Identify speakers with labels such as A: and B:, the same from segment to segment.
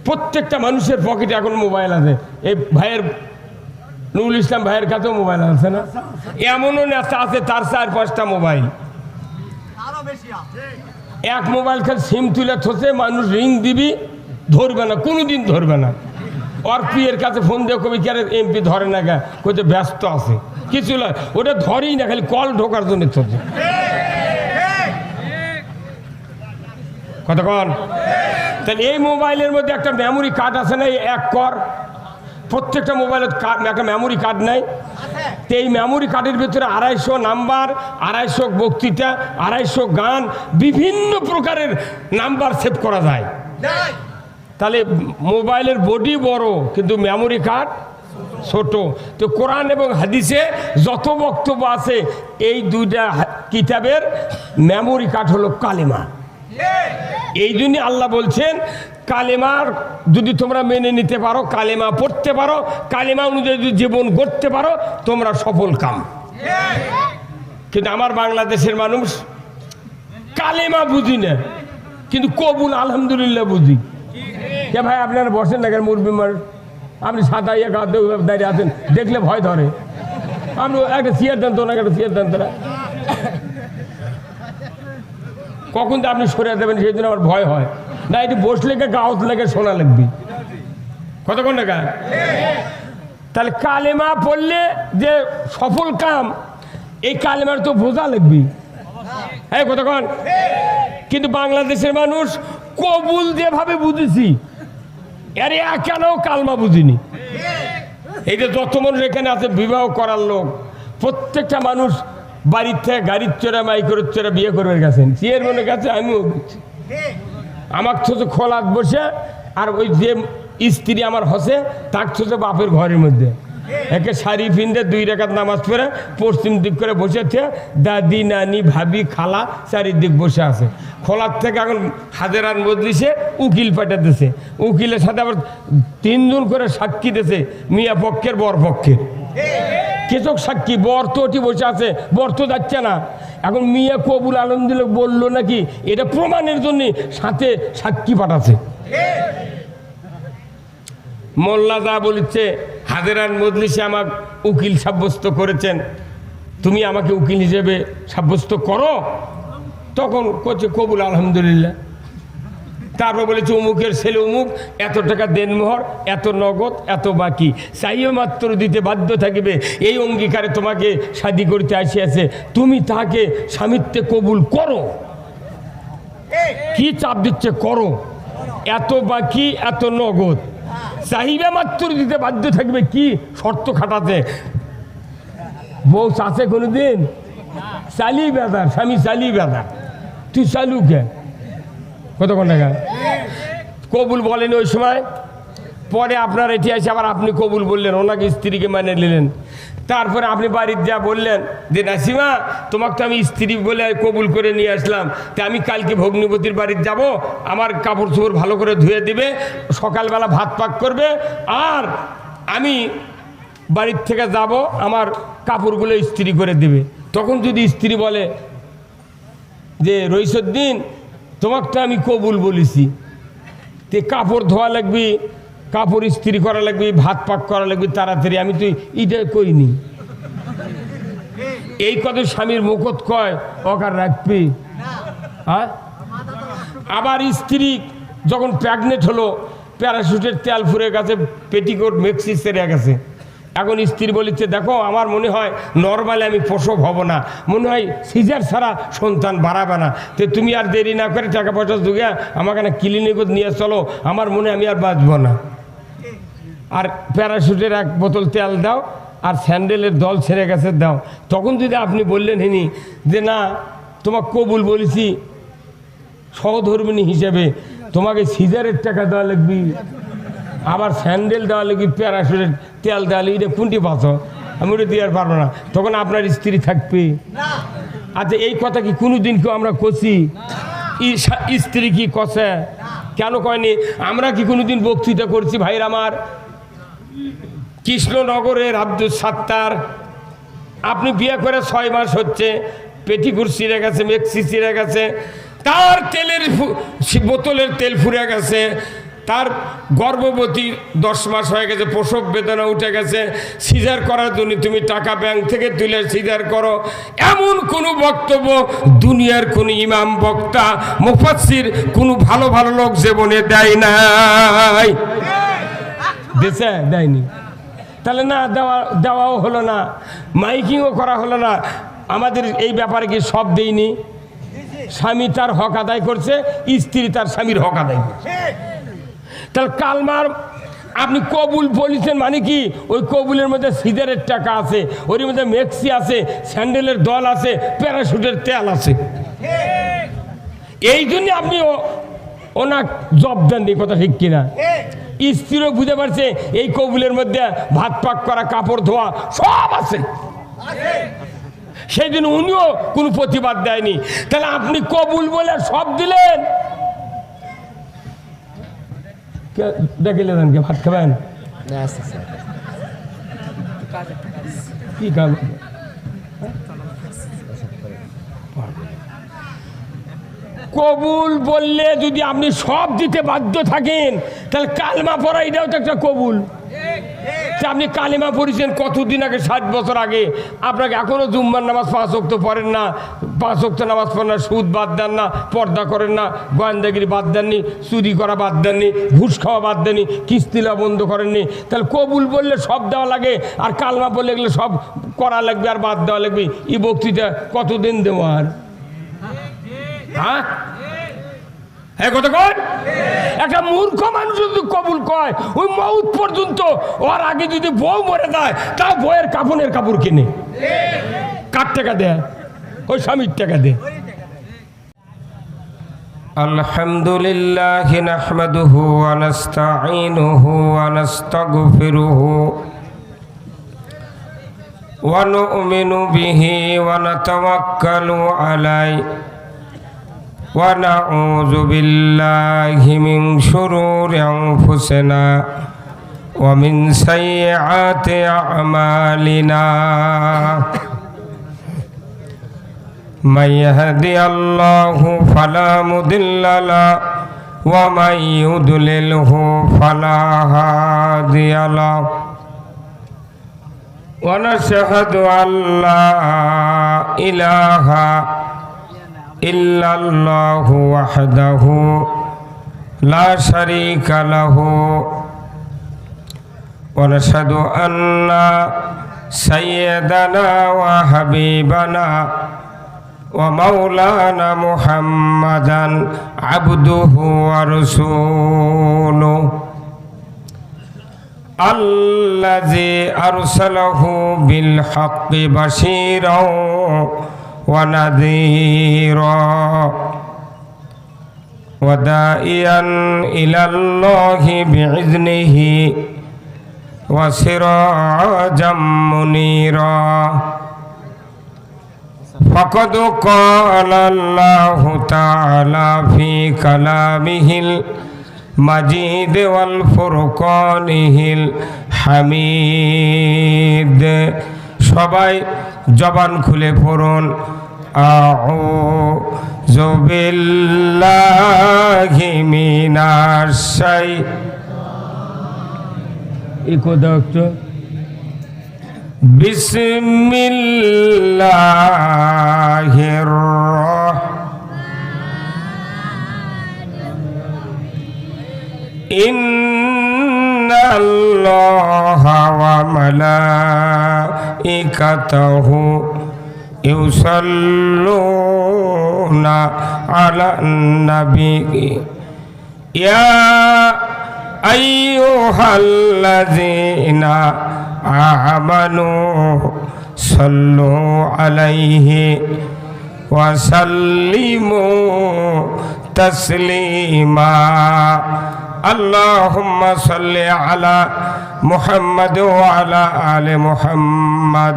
A: প্রত্যেকটা মানুষের পকেটে এখন মোবাইল আছে। এই ভাইয়ের নুরুল ইসলাম ভাইয়ের কাছেও মোবাইল আছে না? এমনও নেতা আছে তার 4-5টা মোবাইল। এক মোবাইল খালি সিম তুলে থসে, মানুষ রিং দিবি ধরবে না, কোনোদিন ধরবে না। ওর পিয়ের কাছে ফোন দিয়ে কবি কে এমপি ধরে না, গা কোথায় ব্যস্ত আছে, কিছু না, ওটা ধরেই না, খালি কল ঢোকার জন্য থসে। কতক্ষণ? তাহলে এই মোবাইলের মধ্যে একটা মেমোরি কার্ড আছে না, এক কর, প্রত্যেকটা মোবাইলের একটা মেমোরি কার্ড নেই। তো এই মেমোরি কার্ডের ভিতরে 250 নাম্বার, 250 বক্তৃতা, 250 গান, বিভিন্ন প্রকারের নাম্বার সেভ করা যায়। তাহলে মোবাইলের বডি বড় কিন্তু মেমোরি কার্ড ছোট। তো কোরআন এবং হাদিসে যত বক্তব্য আছে, এই দুইটা কিতাবের মেমোরি কার্ড হলো কালেমা। এই জন্য আল্লাহ বলছেন, কালেমার যদি তোমরা মেনে নিতে পারো, কালেমা পড়তে পারো, কালেমা অনুযায়ী যদি জীবন গড়তে পারো, তোমরা সফল কাম। কিন্তু আমার বাংলাদেশের মানুষ কালেমা বুঝি না, কিন্তু কবুল আলহামদুলিল্লাহ বুঝি। কে ভাই আপনারা বসেন না কেন? মুরব্বী মানুষ আপনি সাদা ইয়ে দাঁড়িয়ে আছেন, দেখলে ভয় ধরে। আপনি একটা চেয়ার দেন তো না, একটা চেয়ার দেন তোরা। কখন তো আপনি সরে দেবেন সেই জন্য আমার ভয় হয় না। এটি বসলে গাউত লেগে শোনা লাগবে। কতক্ষণ টাকা? তাহলে কালেমা পড়লে যে সফল কাম, এই কালেমার তো বোঝা লাগবে। হ্যাঁ, কতক্ষণ? কিন্তু বাংলাদেশের মানুষ কবুল যেভাবে বুঝেছি, আরে কেন কালমা বুঝিনি। এই যে যত মানুষ এখানে আছে বিবাহ করার লোক, প্রত্যেকটা মানুষ বাড়ির থেকে গাড়ির চোরা, মাইক্রোর চোরা বিয়ে করবে গেছেন, চেয়ারম্যানের কাছে আমিও বুঝছি। আমার ছোটো খোলাত বসে, আর ওই যে স্ত্রী আমার হসে তার ছোটো বাপের ঘরের মধ্যে একে শাড়ি পিন্দে 2 রাকাত নামাজ পড়ে পশ্চিম দিক করে বসেছে, দাদি নানি ভাবি খালা চারিদিক বসে আছে। খোলার থেকে এখন হাজারান মজলিসে উকিল পাঠাতেছে, উকিলের সাথে আবার 3 জন করে সাক্ষী দিয়েছে, মিয়া পক্ষের বর পক্ষের। কেচক সাক্ষী, বর তো ওটি বসে আছে, বর তো যাচ্ছে না। এখন মিয়া কবুল আলহামদুলিল্লাহ বললো নাকি, এটা প্রমাণের জন্য সাথে সাক্ষী পাঠাচ্ছে। মোল্লা যা বলেছে, হাজারান মজলিসে আমার উকিল সাব্যস্ত করেছেন, তুমি আমাকে উকিল হিসেবে সাব্যস্ত করো। তখন করছে কবুল আলহামদুলিল্লাহ। তারপর বলেছে অমুকের ছেলে অমুক, এত টাকা দেনমোহর, এত নগদ, এত বাকি, চাইও মাত্র দিতে বাধ্য থাকিবে। এই অঙ্গীকারে তোমাকে শাদী করতে আসিয়াছে, তুমি তাকে স্বামিত্বে কবুল করো। কি চাপ দিচ্ছে? করো। এত বাকি, এত নগদ, চাহিবে মাত্র দিতে বাধ্য থাকবে। কি শর্ত খাটাতে? বউ চাষে কোনোদিন চালি বেদার, স্বামী চালি বেদার, তুই চালু কে? কতক্ষণ টাকা? কবুল বলেন ওই সময়। পরে আপনার এটি আছে, আবার আপনি কবুল বললেন, ওনাকে স্ত্রীকে মানে নিলেন। তারপরে আপনি বাড়িতে যা বললেন যে নাসিমা, তোমাকে তো আমি স্ত্রী বলে কবুল করে নিয়ে আসলাম, তা আমি কালকে ভগ্নিপতির বাড়িতে যাব, আমার কাপড় চোপড় ভালো করে ধুয়ে দিবে, সকালবেলা ভাত পাক করবে, আর আমি বাড়ির থেকে যাব, আমার কাপড়গুলো ইস্ত্রি করে দেবে। তখন যদি স্ত্রী বলে যে রইসুদ্দিন, তোমাকে তো আমি কবুল বলেছি, তে কাপড় ধোয়া লাগবে, কাপড় ইস্ত্রি করা লাগবে, ভাত পাক করা লাগবে তাড়াতাড়ি, আমি তো এটা করিনি। এই কথা স্বামীর মুখত কয়, অকার রাখবি? হ্যাঁ। আবার স্ত্রী যখন প্রেগনেন্ট হলো, প্যারাশুটের তেল ফুরে গেছে, পেটিকোট মেক্সি সেরে গেছে। এখন স্ত্রী বলেছে, দেখো আমার মনে হয় নর্মালি আমি প্রসব হব না, মনে হয় সিজার ছাড়া সন্তান বাড়াবে না, তো তুমি আর দেরি না করে টাকা পয়সা জুগিয়ে আমাকে না ক্লিনিকে নিয়ে চলো, আমার মনে হয় আমি আর বাঁচব না। আর প্যারাশুটের 1 বোতল তেল দাও, আর স্যান্ডেলের দল ছেড়ে গেছে দাও। তখন যদি আপনি বললেন হিনি যে না, তোমাকে কবুল বলেছি সহধর্মিণী হিসেবে, তোমাকে সিজারের টাকা দেওয়া লাগবে, আবার স্যান্ডেল দেওয়া লাগবে, প্যারাশুটের তেল দেওয়া লাগবে, এটা কোনটি বাঁচো? আমি ওটা দিয়ে আর পারবো না। তখন আপনার স্ত্রী থাকবে? আচ্ছা, এই কথা কি কোনোদিন কেউ আমরা কষি? স্ত্রী কি কষে? কেন কয়নি? আমরা কি কোনোদিন বক্তৃতা করছি? ভাইর আমার, কৃষ্ণনগরের আব্দুল সাত্তার, আপনি বিয়ে করে 6 মাস হচ্ছে, পেটিকুট ছিঁড়ে গেছে, মেক্সি ছিঁড়ে গেছে, তার তেলের বোতলের তেল ফুরে গেছে, তার গর্ভবতী 10 মাস হয়ে গেছে, প্রসব বেদনা উঠে গেছে, সিজার করার জন্য তুমি টাকা ব্যাংক থেকে তুলে সিজার করো, এমন কোনো বক্তব্য দুনিয়ার কোন ইমাম, বক্তা, মুফাসসির, কোনো ভালো ভালো লোক জীবনে দেয় নাই। দিছে? দেয়নি। তাহলে না দেওয়াও হলো না, মাইকিংও করা হলো না। আমাদের এই ব্যাপারে কি সব দেয়নি? স্বামী তার হক আদায় করছে, স্ত্রী তার স্বামীর হক আদায় করছে। তাহলে কালমার আপনি কবুল বলেছেন মানে কি? ওই কবুলের মধ্যে সিজারের টাকা আছে, ওর মধ্যে মেক্সি আছে, স্যান্ডেলের দল আছে, প্যারাশুটের তেল আছে। এই জন্য আপনি ওনার জব দেননি, কথা ঠিক কিনা? স্ত্রীও বুঝতে পারছে এই কবুলের মধ্যে ভাত পাক করা, কাপড় ধোয়া সব আছে, সেই জন্য উনিও কোনো প্রতিবাদ দেয়নি। তাহলে আপনি কবুল বলে সব দিলেন, ডেকে ভাত খাবেন? কি কাজ? কবুল বললে যদি আপনি সব দিতে বাধ্য থাকেন, তাহলে কালেমা পড়া এটাও তো একটা কবুল। আপনি কালেমা পড়েছেন কতদিন আগে, 60 বছর আগে, আপনাকে এখনো জুম্মার নামাজ 5 ওয়াক্ত পড়েন না, 5 ওয়াক্ত নামাজ পড়েন না, সুদ বাদ দেন না, পর্দা করেন না, গোয়েন্দাগিরি বাদ দেননি, চুরি করা বাদ দেননি, ঘুষ খাওয়া বাদ দেননি, কিস্তিলা বন্ধ করেননি। তাহলে কবুল বললে সব দেওয়া লাগে, আর কালেমা বললে এগুলো সব করা লাগবে আর বাদ দেওয়া লাগবে। এই বক্তৃতা কতদিন দেবো আর? হ্যাঁ, একটা মূর্খ মানুষ যদি কবুল কয়, ওই মউত পর্যন্ত, ওর আগে যদি বউ মরে যায়, তাও বউয়ের কাফনের কাপড় কিনে। কার টাকা দেয়? ওই স্বামীর টাকা দেয়। আলহামদুলিল্লাহ নাহমাদুহু ওয়া নাস্তাঈনুহু ওয়া নাস্তাগফিরুহু ওয়া নু'মিনু বিহি ওয়া নাতাওয়াক্কালু আলাইহি ونعوذ بالله من شرور أنفسنا ومن سيئات أعمالنا من يهدي الله فلا مضل له ومن يضلله فلا هادي له ونشهد أن لا إله إلا الله وحده لا شريك له ونشهد أن سيدنا وحبيبنا ومولانا محمدا عبده ورسوله الذي أرسله بالحق بشيرا ونذيرا وداعيا إلى الله بإذنه وسراجا منيرا فقد قال الله تعالى في كلامه المجيد والفرقانه الحميد সবাই জবান খুলে পড়ুন আউযু বিল্লাহি মিনাশ শাইতানির বিসমিল্লাহির ইন্নাল্লাহা ওয়া মালাইকাতাহু ইউসাল্লুনা আলান নাবী ইয়া আইয়ুহাল্লাযীনা আমানু সাল্লু আলাইহি ওয়া সাল্লিমু তাসলিমা اللهم صل على محمد وعلى آل محمد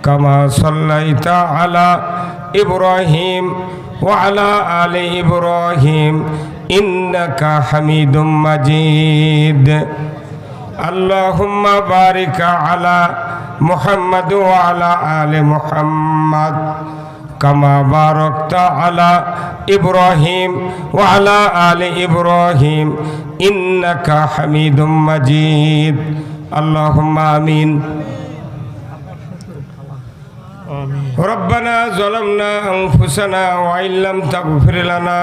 A: كما صليت على إبراهيم وعلى آل إبراهيم إنك حميد مجيد اللهم بارك على محمد وعلى آل محمد كما باركت على إبراهيم وعلى آل إبراهيم إنك حميد مجيد اللهم آمين ربنا ظلمنا أنفسنا وإن لم تغفر لنا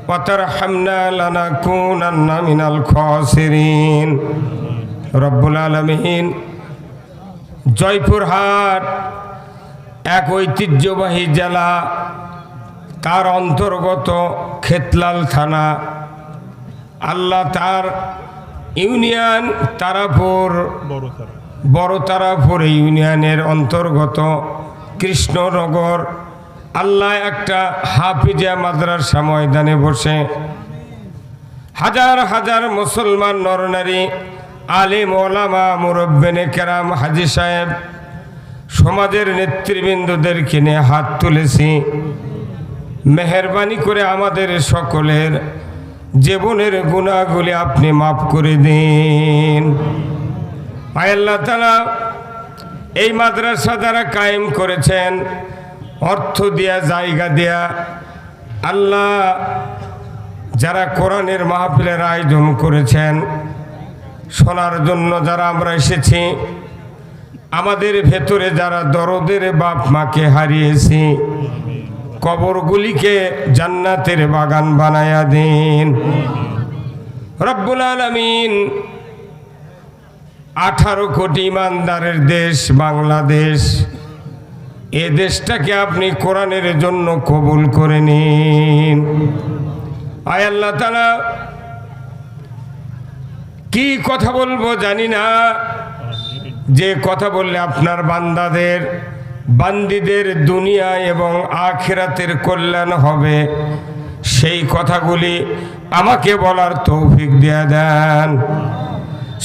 A: وترحمنا لنكونن من الخاسرين رب العالمين জয়পুরহাট এক ঐতিহ্যবাহী জেলা তার অন্তর্গত খেতলাল থানা আল্লাহ তার ইউনিয়ন তারাপুর বড় তারাপুর ইউনিয়নের অন্তর্গত কৃষ্ণনগর আল্লাহ একটা হাফিজা মাদ্রাসা ময়দানে বসে হাজার হাজার মুসলমান নরনারী আলিম ওলামা মুরব্বিনে কেরাম হাজী সাহেব সমাজের নেতৃবৃন্দদেরকে নিয়ে হাত তুলেছি মেহেরবানি করে আমাদের সকলের জীবনের গুনাহগুলি আপনি মাফ করে দিন আয় আল্লাহ তাআলা এই মাদ্রাসা যারা কায়েম করেছেন অর্থ দিয়া জায়গা দিয়া আল্লাহ যারা কোরআনের মাহফিলের আয়োজন করেছেন শোনার জন্য যারা আমরা এসেছি আমাদের ভেতরে যারা দরদের বাপ মাকে হারিয়েছি কবরগুলিকে জান্নাতের বাগান বানায়া দিন রব্বুল আলামিন 18 কোটি ইমানদারের দেশ বাংলাদেশ এ দেশটাকে আপনি কোরআনের জন্য কবুল করে নিন আয় আল্লাহ তাআলা কি কথা বলবো জানি না যে কথা বললে আপনার বান্দাদের বান্দীদের দুনিয়া এবং আখিরাতের কল্যাণ হবে সেই কথাগুলি আমাকে বলার তৌফিক দিয়ে দেন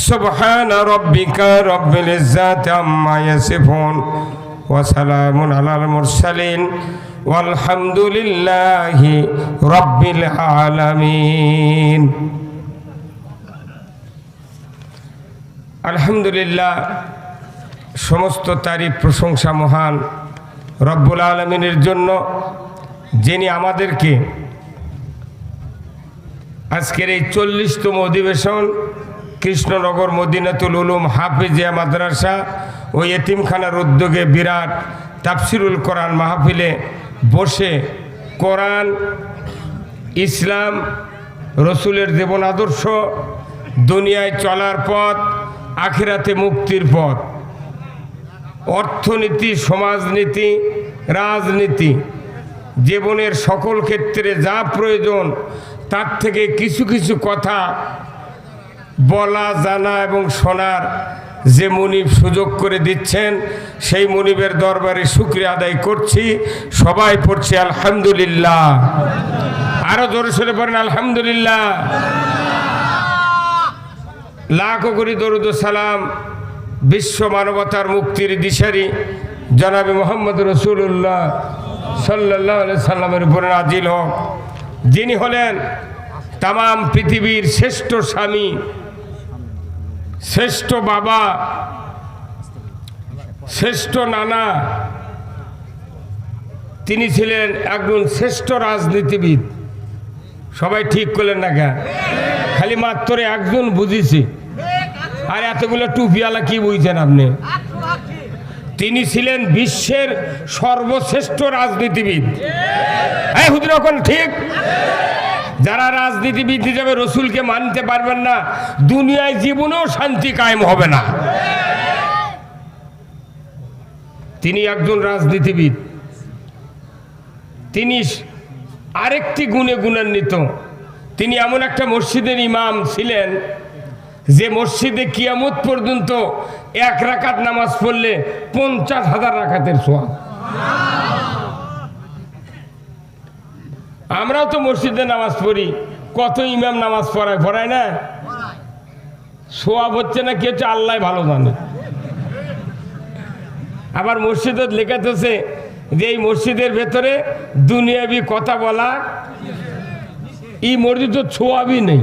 A: সুবহান রাব্বিকা রব্বিল ইজ্জাতি আম্মা ইয়াসিফুন ওয়া সালামুন আলাল মুরসালিন ওয়ালহামদুলিল্লাহি রাব্বিল আলামিন আলহামদুলিল্লাহ সমস্ত তারিফ প্রশংসা মহান রব্বুল আলামিনের জন্য যিনি আমাদেরকে আজকের এই 40তম অধিবেশন কৃষ্ণনগর মদিনাতুল উলুম হাফিজিয়া মাদ্রাসা ও এতিমখানার উদ্যোগে বিরাট তাফসিরুল কোরআন মাহফিলে বসে কোরআন ইসলাম রসুলের জীবন আদর্শ দুনিয়ায় চলার পথ আখিরাতে মুক্তির পথ অর্থনীতি সমাজনীতি রাজনীতি জীবনের সকল ক্ষেত্রে যা প্রয়োজন তার থেকে কিছু কিছু কথা বলা জানা এবং শোনার যে মুনিব সুযোগ করে দিচ্ছেন সেই মুনিবের দরবারে শুকরিয়া আদায় করছি সবাই পড়ছি আলহামদুলিল্লাহ আরো জোরে সোরে পড়েন আলহামদুলিল্লাহ লাখো কোটি দরুদ ও সালাম বিশ্ব মানবতার মুক্তির দিশারি জনাবে মুহাম্মদ রাসূলুল্লাহ সাল্লাল্লাহু আলাইহি সাল্লামের উপরে নাজিল হোক যিনি হলেন তামাম পৃথিবীর শ্রেষ্ঠ স্বামী শ্রেষ্ঠ বাবা শ্রেষ্ঠ নানা তিনি ছিলেন একজন শ্রেষ্ঠ রাজনীতিবিদ সবাই ঠিক করলেন না কেন খালি মাত্র একজন বুঝেছি আর এতগুলো টুপিওয়ালা কি বুঝছেন আপনি তিনি ছিলেন বিশ্বের সর্বশ্রেষ্ঠ রাজনীতিবিদ এই হুজুর এখন ঠিক যারা রাজনীতিবিদ হিসেবে রসুলকে মানতে পারবেন না দুনিয়ায় জীবনেও শান্তি কায়েম হবে না তিনি একজন রাজনীতিবিদ তিনি আরেকটি গুণে গুণান্বিত তিনি এমন একটা মসজিদের ইমাম ছিলেন যে মসজিদে কিয়ামত পর্যন্ত 1 রাকাত নামাজ পড়লে 50,000 রাকাতের সওয়াব আমরাও তো মসজিদে নামাজ পড়ি কত ইমাম নামাজ পড়ায় না সওয়াব হচ্ছে না কি হচ্ছে আল্লাহ ভালো জানে আবার মসজিদে লেখাতেছে যে এই মসজিদের ভেতরে দুনিয়াবি কথা বলা এই মসজিদ তো ছোঁয়াবই নেই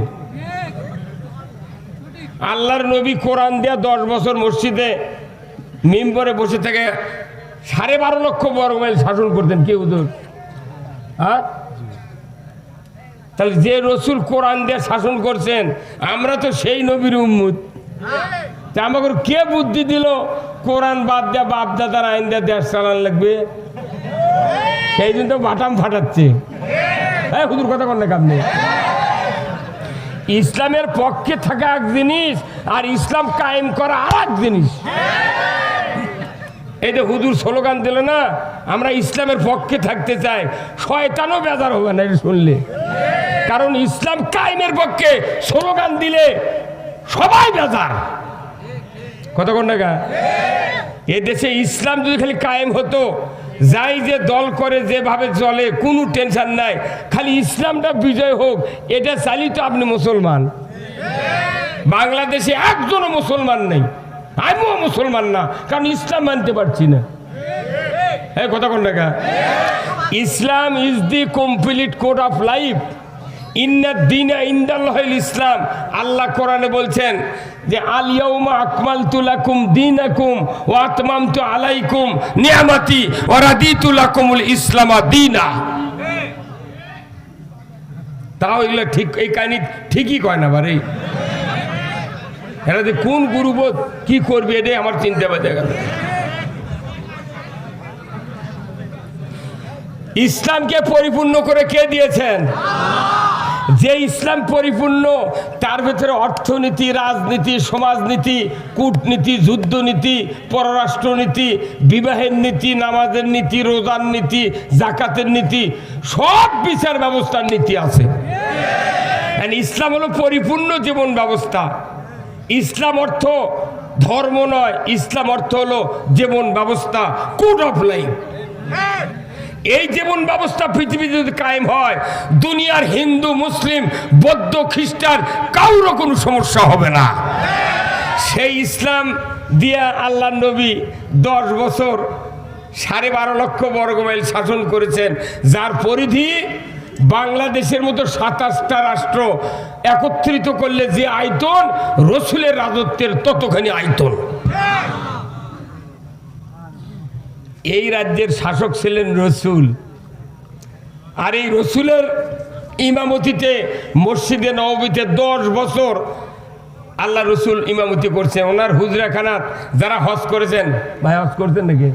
A: আল্লাহর নবী কোরআন দিয়া 10 বছর মসজিদে মিম্বরে বসে থেকে 12.5 লক্ষ বর্গ মাইল শাসন করতেন কে হুজুর? হ্যাঁ, তাহলে যে রসুল কোরআন দিয়ে শাসন করছেন, আমরা তো সেই নবীর উম্মত। তা আমাকে কে বুদ্ধি দিল কোরআন বাদ দেয়া বাপ দাদার আইন দিয়ে দেশ চালান লাগবে? সেই দিন তো বাটাম ফাটাচ্ছে। হ্যাঁ হুজুর, কথা কন না আপনি। ইসলামের পক্ষে থাকা এক জিনিস, আর ইসলাম কায়েম করা আর এক জিনিস। এই যে হুজুর স্লোগান দিল না, আমরা ইসলামের পক্ষে থাকতে চাই, শয়তানও বেজার হবে না এটা শুনলে। কারণ ইসলাম কায়েমের পক্ষে স্লোগান দিলে সবাই বেজার। কত কোন টাকা? এ দেশে ইসলাম যদি খালি কায়েম হতো, যাই যে দল করে যেভাবে চলে কোনো টেনশন নাই, খালি ইসলামটা বিজয় হোক, এটা চালিয়ে তো আপনি মুসলমান। বাংলাদেশে একজনও মুসলমান নেই, আমিও মুসলমান না, কারণ ইসলাম মানতে পারছি না। হ্যাঁ কথা কোন টাকা? Islam is the complete code of life. ইন্নাদ-দীনা ইনদাল্লাহিল ইসলাম। আল্লাহ কোরআনে বলছেন যে আল ইয়াউমা আকমালতু লাকুম দীনাকুম ওয়া আতমামতু আলাইকুম নিয়ামাতি ওয়া রাদিতু লাকুমুল ইসলামা দীনা। তাও এগুলো ঠিক, এই কাহিনী ঠিকই কয় না বারে। এরা যে কোন গুরুবোধ কি করবে এটাই আমার চিন্তা বাজে গেল। ইসলামকে পরিপূর্ণ করে কে দিয়েছেন? যে ইসলাম পরিপূর্ণ, তার ভেতরে অর্থনীতি, রাজনীতি, সমাজনীতি, কূটনীতি, যুদ্ধনীতি, পররাষ্ট্রনীতি, বিবাহের নীতি, নামাজের নীতি, রোজার নীতি, জাকাতের নীতি, সব বিচার ব্যবস্থার নীতি আছে। ইসলাম হলো পরিপূর্ণ জীবন ব্যবস্থা। ইসলাম অর্থ ধর্ম নয়, ইসলাম অর্থ হলো জীবন ব্যবস্থা, কোড অফ লাইফ। এই জীবন ব্যবস্থা পৃথিবীতে যদি কায়েম হয়, দুনিয়ার হিন্দু, মুসলিম, বৌদ্ধ, খ্রিস্টান কারোর কোনো সমস্যা হবে না। সেই ইসলাম দিয়া আল্লাহ নবী 10 বছর 12.5 লক্ষ বর্গমাইল শাসন করেছেন, যার পরিধি বাংলাদেশের মতো 27টা রাষ্ট্র একত্রিত করলে যে আয়তন, রসুলের রাজত্বের ততখানি আয়তন। এই রাজ্যের শাসক ছিলেন রসুল, আর এই রসুলের ইমামতিতে মসজিদে নববীতে 10 বছর আল্লাহ রসুল ইমামতি করছে। ওনার হুজরাখানাত যারা হজ করেছেন, ভাই হজ করছেন নাকি?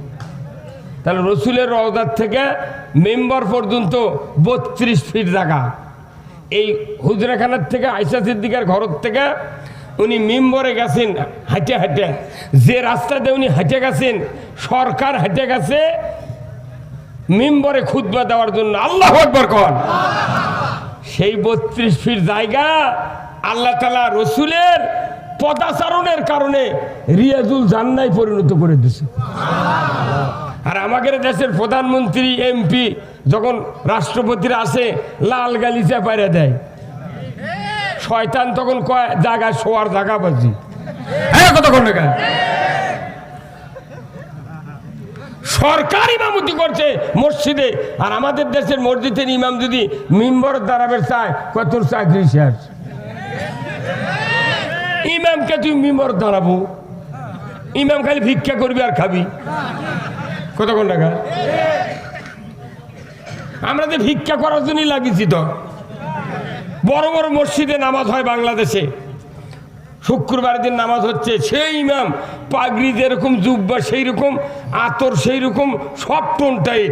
A: তাহলে রসুলের রওজার থেকে মেম্বার পর্যন্ত 32 ফিট জায়গা। এই হুজরাখানার থেকে আয়েশা সিদ্দিকার ঘর থেকে উনি মিম্বরে গেছেন হাঁটে হাঁটে, যে রাস্তাতে উনি হেঁটে গেছেন, সরকার হেঁটে গেছে মিম্বরে খুতবা দেওয়ার জন্য। আল্লাহু আকবার কোন। সেই 32 ফিট জায়গা আল্লাহ তাআলা রসুলের পদাচারণের কারণে রিয়াজুল জান্নায় পরিণত করে দিয়েছে। আর আমাদের দেশের প্রধানমন্ত্রী, এমপি যখন রাষ্ট্রপতিরা আসে, লাল গালিচা পাইরে দেয়। শয়তান তখন কয় জায়গায় শোয়ার জায়গা বাজি। হ্যাঁ কত কোন টাকা? সরকার ইমামতি করছে মসজিদে, আর আমাদের দেশের মসজিদের ইমাম যদি মিম্বর দাঁড়াবে চায়, কয় তোর চাকরি শেষ। ইমামকে তুই মিম্বর দাঁড়াবো? ইমাম খালি ভিক্ষা করবি আর খাবি। কত কোন টাকা? আমরা তো ভিক্ষা করার জন্যই লাগিয়েছি। তো বড় বড় মসজিদে নামাজ হয় বাংলাদেশে, শুক্রবার দিন নামাজ হচ্ছে, সেই ইমাম পাগড়ি যেরকম, জুব্বা সেই রকম, আতর সেই রকম, সব টোনটাই।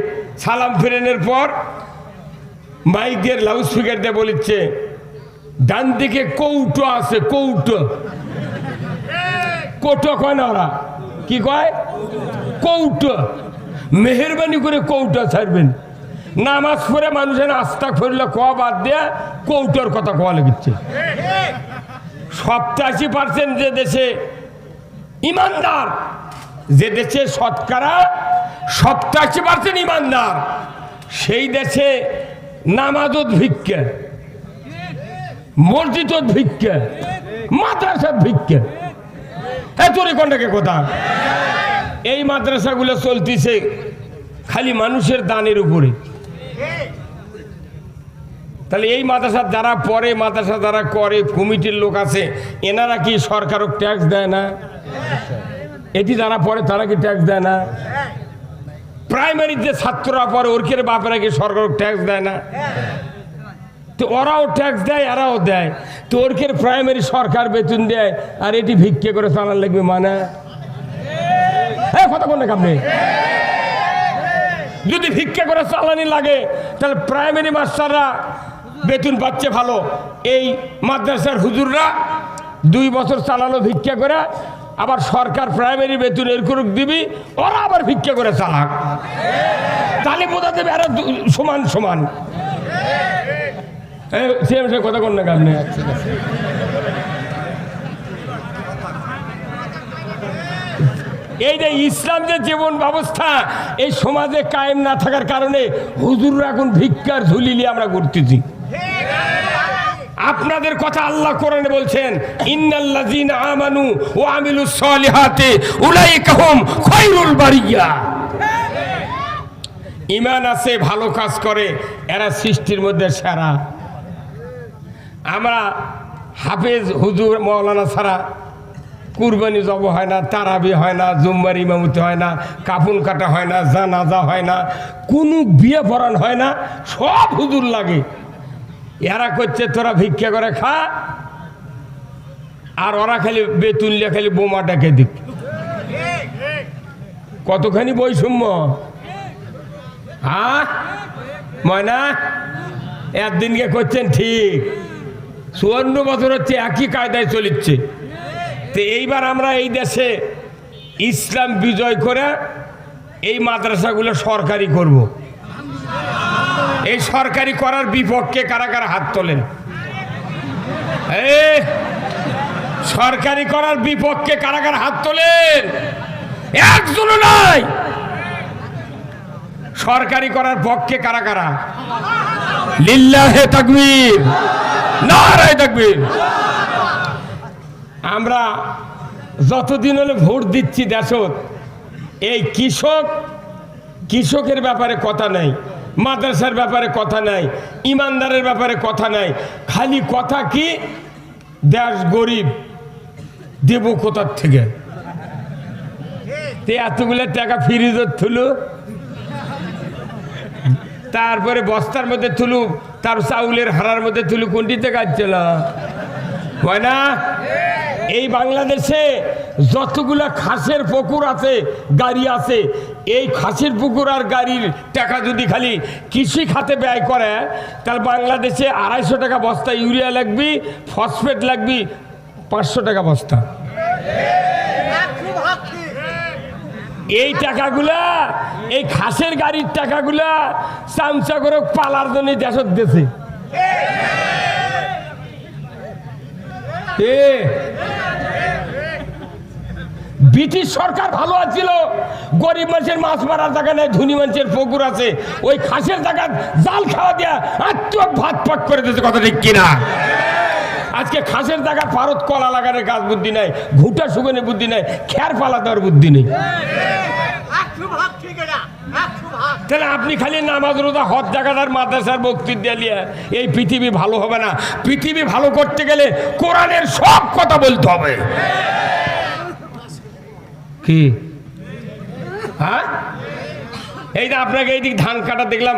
A: সালাম ফেরানোর পর মাইকের লাউডস্পিকার দিয়ে বলিচ্ছে, ডান দিকে কৌটো আছে, কৌটো। কোটো কয় না ওরা, কি কয়? কৌটো। মেহরবানি করে কৌটো ছাড়বেন। নামাজ পড়ে মানুষের আস্তাগফিরুল্লাহ কোয়া বাদ দিয়ে কৌটোর কথা কোয়া লেগেছে। 87% যে দেশে ইমানদার, যে দেশে শতকরা 87% ইমানদার, সেই দেশে নামাজত ভিক্ষা, মসজিদত ভিক্ষা, মাদ্রাসাত ভিক্ষা। এত রেকর্ডকে কথা। এই মাদ্রাসাগুলো চলতেছে খালি মানুষের দানের উপরে। তাহলে এই মাদ্রাসা যারা পড়ে, মাদ্রাসা যারা করে, কমিটির লোক আছে, এনারা কি সরকারও ট্যাক্স দেয় না? এটি যারা পড়ে তারা কি ট্যাক্স দেয় না? প্রাইমারিতে ছাত্ররা পরে ওরকের বাপেরা কি সরকার ট্যাক্স দেয় না? তো ওরাও ট্যাক্স দেয়, এরাও দেয়। তো ওরকের প্রাইমারি সরকার বেতন দেয়, আর এটি ভিক্ষে করে চালান লাগবে মানে? কথা কোন আপনি? যদি ভিক্ষা করে চালানি লাগে তাহলে প্রাইমারি মাস্টাররা বেতন পাচ্ছে ভালো, এই মাদ্রাসার হুজুররা 2 বছর চালালো ভিক্ষা করে, আবার সরকার প্রাইমারি বেতন এরকম দিবি, ওরা আবার ভিক্ষা করে চালাক, তাহলে বোঝা দেবে এরা সমান সমান। কথা কোন না আপনি? এই যে ইসলাম যে জীবন ব্যবস্থা এই সমাজে কায়েম না থাকার কারণে হুজুররা এখন ভিক্ষার ঝুলি নিয়ে আমরা ঘুরতেছি। আপনাদের কথা আল্লাহ কোরআনে বলছেন, ইন্নাল্লাযীনা আমানু ওয়া আমিলুস সালিহাতি উলাইকা হুম খায়রুল বারিয়া। ঈমান আছে, ভালো কাজ করে, এরা সৃষ্টির মধ্যে সেরা। আমরা হাফেজ হুজুর মাওলানা ছাড়া কুরবানি জব হয় না, তারাবি হয় না, জুম্মার ইমামতি হয় না, কাফন কাটা হয় না, জানাজা হয় না, কোনো বিয়ে পড়ান হয় না, সব হুজুর লাগে। এরা করছে তোরা ভিক্ষা করে খা, আর ওরা খালি বেতন লিয়ে খালি বোমাটাকে দিক। কতখানি বৈষম্য! হ্যাঁ ময়না, একদিনকে করছেন ঠিক, 54 বছর হচ্ছে একই কায়দায় চলিচ্ছে। তো এইবার আমরা এই দেশে ইসলাম বিজয় করে এই মাদ্রাসাগুলো সরকারি করব। এই সরকারি করার বিপক্ষে কারা কারা হাত তোলেন? সরকারি করার বিপক্ষে কারা কারা হাত তোলেন? একজনও নাই। সরকারি করার পক্ষে কারা কারা? লিল্লাহে তাকবীর, নারায়ে তাকবীর। আমরা যতদিন হলে ভোট দিচ্ছি দেশত, এই কৃষকের ব্যাপারে কথা নাই, মাদ্রাসার ব্যাপারে কথা নাই, ইমানদারের ব্যাপারে কথা নাই। খালি কথা কি, দেশ গরিব, দেব কোথার থেকে? এতগুলো টাকা ফ্রিজত থুলু, তারপরে বস্তার মধ্যে তুলু, তার চাউলের হাড়ার মধ্যে তুলু, কোনটিতে কাটছিল হয় না? এই বাংলাদেশে যতগুলা খাসের পুকুর আছে, গাড়ি আছে, এই খাসের পুকুর আর গাড়ির টাকা যদি খালি কৃষি খাতে ব্যয় করে, তাহলে বাংলাদেশে 250 টাকা বস্তা ইউরিয়া লাগবে, ফসফেট লাগবে 500 টাকা বস্তা। এই টাকাগুলা, এই খাসের গাড়ির টাকাগুলা চামচা করে পালার জন্য দেশত দিয়েছে। ব্রিটিশ সরকার ভালো আছিল, গরিব মানুষের মাছ মারার জায়গা নেই, ধনী মানুষের পুকুর আছে, ওই খাসের জায়গা জাল খাওয়া দিয়া আত্মীয় ভাত পাক করে দিয়েছে। কথা ঠিক কিনা? আজকে খাসের জায়গা ভারত কলা লাগানোর গাছ বুদ্ধি নাই, ঘুটা শুকানোর বুদ্ধি নাই, খের পালা দেওয়ার বুদ্ধি নেই। তাহলে আপনি খালি নামাজ রোজা হজ জায়গাটার মাদ্রাসার বক্তৃতা দিয়ে এই পৃথিবী ভালো হবে না। পৃথিবী ভালো করতে গেলে কোরআনের সব কথা বলতে হবে। কি হ্যাঁ, এই যে আপনাকে এইদিক ধান কাটা দেখলাম,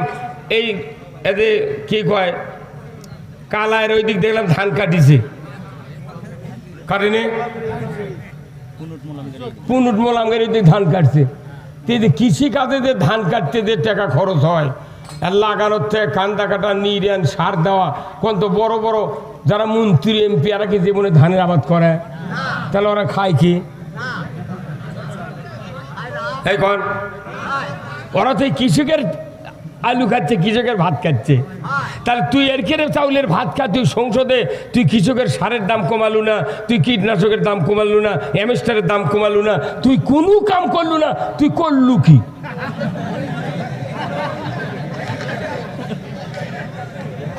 A: এই যে কি কয় কালায়ের ওই দিক দেখলাম ধান কাটিছে, কাটেনি? পুনুট মোলামগের ওই দিক ধান কাটছে। কৃষি কাজে যে ধান কাটতে যে টাকা খরচ হয়, আর লাগানোর থেকে কান্দা কাটা, নিরেন, সার দেওয়া, কোন তো বড় বড় যারা মন্ত্রী এমপি, এরা কি জীবনে ধানের আবাদ করে? তাহলে ওরা খায় কি? এখন ওরা তো কৃষকের আলু খাচ্ছে, কৃষকের ভাত খাচ্ছে। তাহলে তুই এর কেড়ে চাউলের ভাত খা, তুই সংসদে তুই কৃষকের সারের দাম কমালু না, তুই কীটনাশকের দাম কমালু না, এমএসটারের দাম কমালু না, তুই কোনো কাম করলু না, তুই করলু কি?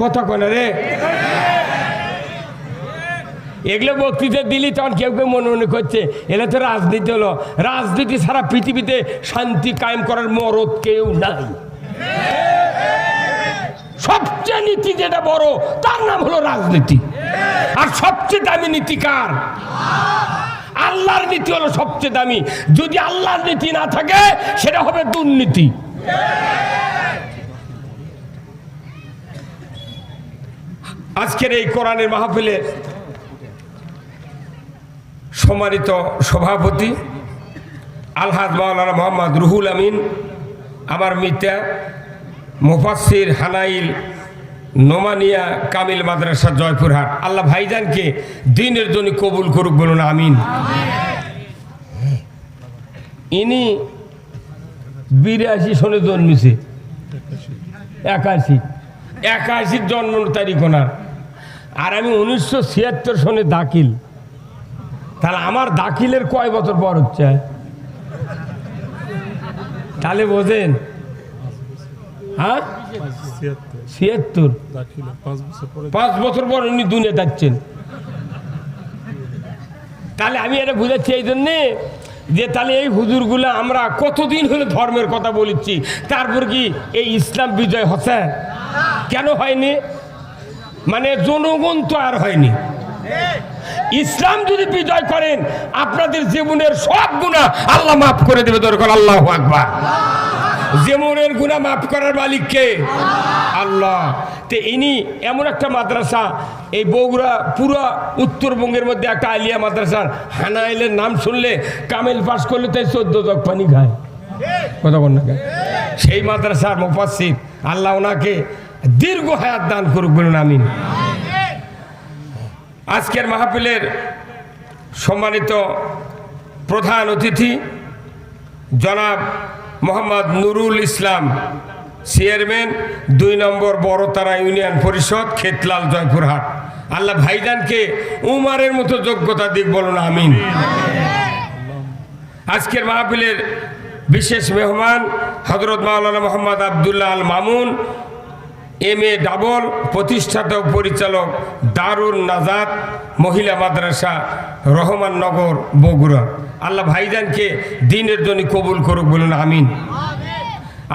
A: কথা কনে রে, এগুলো বক্তৃতা দিলি তখন কেউ কেউ মনে মনে করছে এগুলো তো রাজনীতি হলো। রাজনীতি ছাড়া পৃথিবীতে শান্তি কায়েম করার মরদ কেউ নাই। সবচেয়ে নীতি যেটা বড়, তার নাম হলো রাজনীতি। আর সবচেয়ে দামি নীতিকার আল্লাহর নীতি হলো সবচেয়ে দামি। যদি আল্লাহর নীতি না থাকে সেটা হবে দুর্নীতি। আজকের এই কোরআনের মাহফিলের সম্মানিত সভাপতি আলহাজ মাওলানা মোহাম্মদ রুহুল আমিন, আমার মিতা মুফাসসির হানাইল নোমানিয়া কামিল মাদ্রাসা জয়পুরহাট, আল্লাহ ভাইজানকে দিনের জন্য কবুল করুক, বলুন আমিন। ইনি 82 সনে জন্মেছে, 81 জন্ম তারিখ ওনার, আর আমি 1976 সনে দাখিল। তাহলে আমার দাখিলের কয় বছর পর হচ্ছে? তাহলে বোঝেন, হ্যাঁ 76, 5 বছর পর উনি দুনিয়া যাচ্ছেন। তাহলে আমি এটা বুঝাচ্ছি এই জন্যে যে তাহলে এই হুজুরগুলো আমরা কতদিন হলে ধর্মের কথা বলেছি, তারপর কি এই ইসলাম বিজয় হচ্ছে? কেন হয়নি? মানে জনগণ তো আর হয়নি। ইসলাম যদি বিজয় করেন আপনাদের জীবনের সব গুনাহ আল্লাহ মাফ করে দেবে। দরকার আল্লাহু আকবার। জীবনের গুনাহ মাফ করার মালিক কে? আল্লাহ। তো ইনি এমন একটা মাদ্রাসা, এই বগুড়া পুরো উত্তরবঙ্গের মধ্যে একটা আলিয়া মাদ্রাসার হানাইলের নাম শুনলে কামেল পাস করলে তাই 14 জগ পানি খায়। কথা বল না, সেই মাদ্রাসার মুফাসসির, আল্লাহ ওনাকে দীর্ঘ হায়াত দান করুক, বলুন আমিন। আজকের মাহফিলের সম্মানিত প্রধান অতিথি জনাব মোহাম্মদ নুরুল ইসলাম, চেয়ারম্যান 2 নম্বর বড়তারা ইউনিয়ন পরিষদ, খেতলাল জয়পুরহাট, আল্লাহ ভাইজানকে উমারের মতো যোগ্যতা দিক, বলুন আমিন। আজকের মাহফিলের বিশেষ মেহমান হযরত মাওলানা মোহাম্মদ আব্দুল্লাহ আল মামুন, MA ডাবল, প্রতিষ্ঠাতা ও পরিচালক দারুন নাজাত মহিলা মাদ্রাসা রহমাননগর বগুড়া, আল্লাহ ভাইজানকে দিনের জন্য কবুল করুক, বলুন আমিন।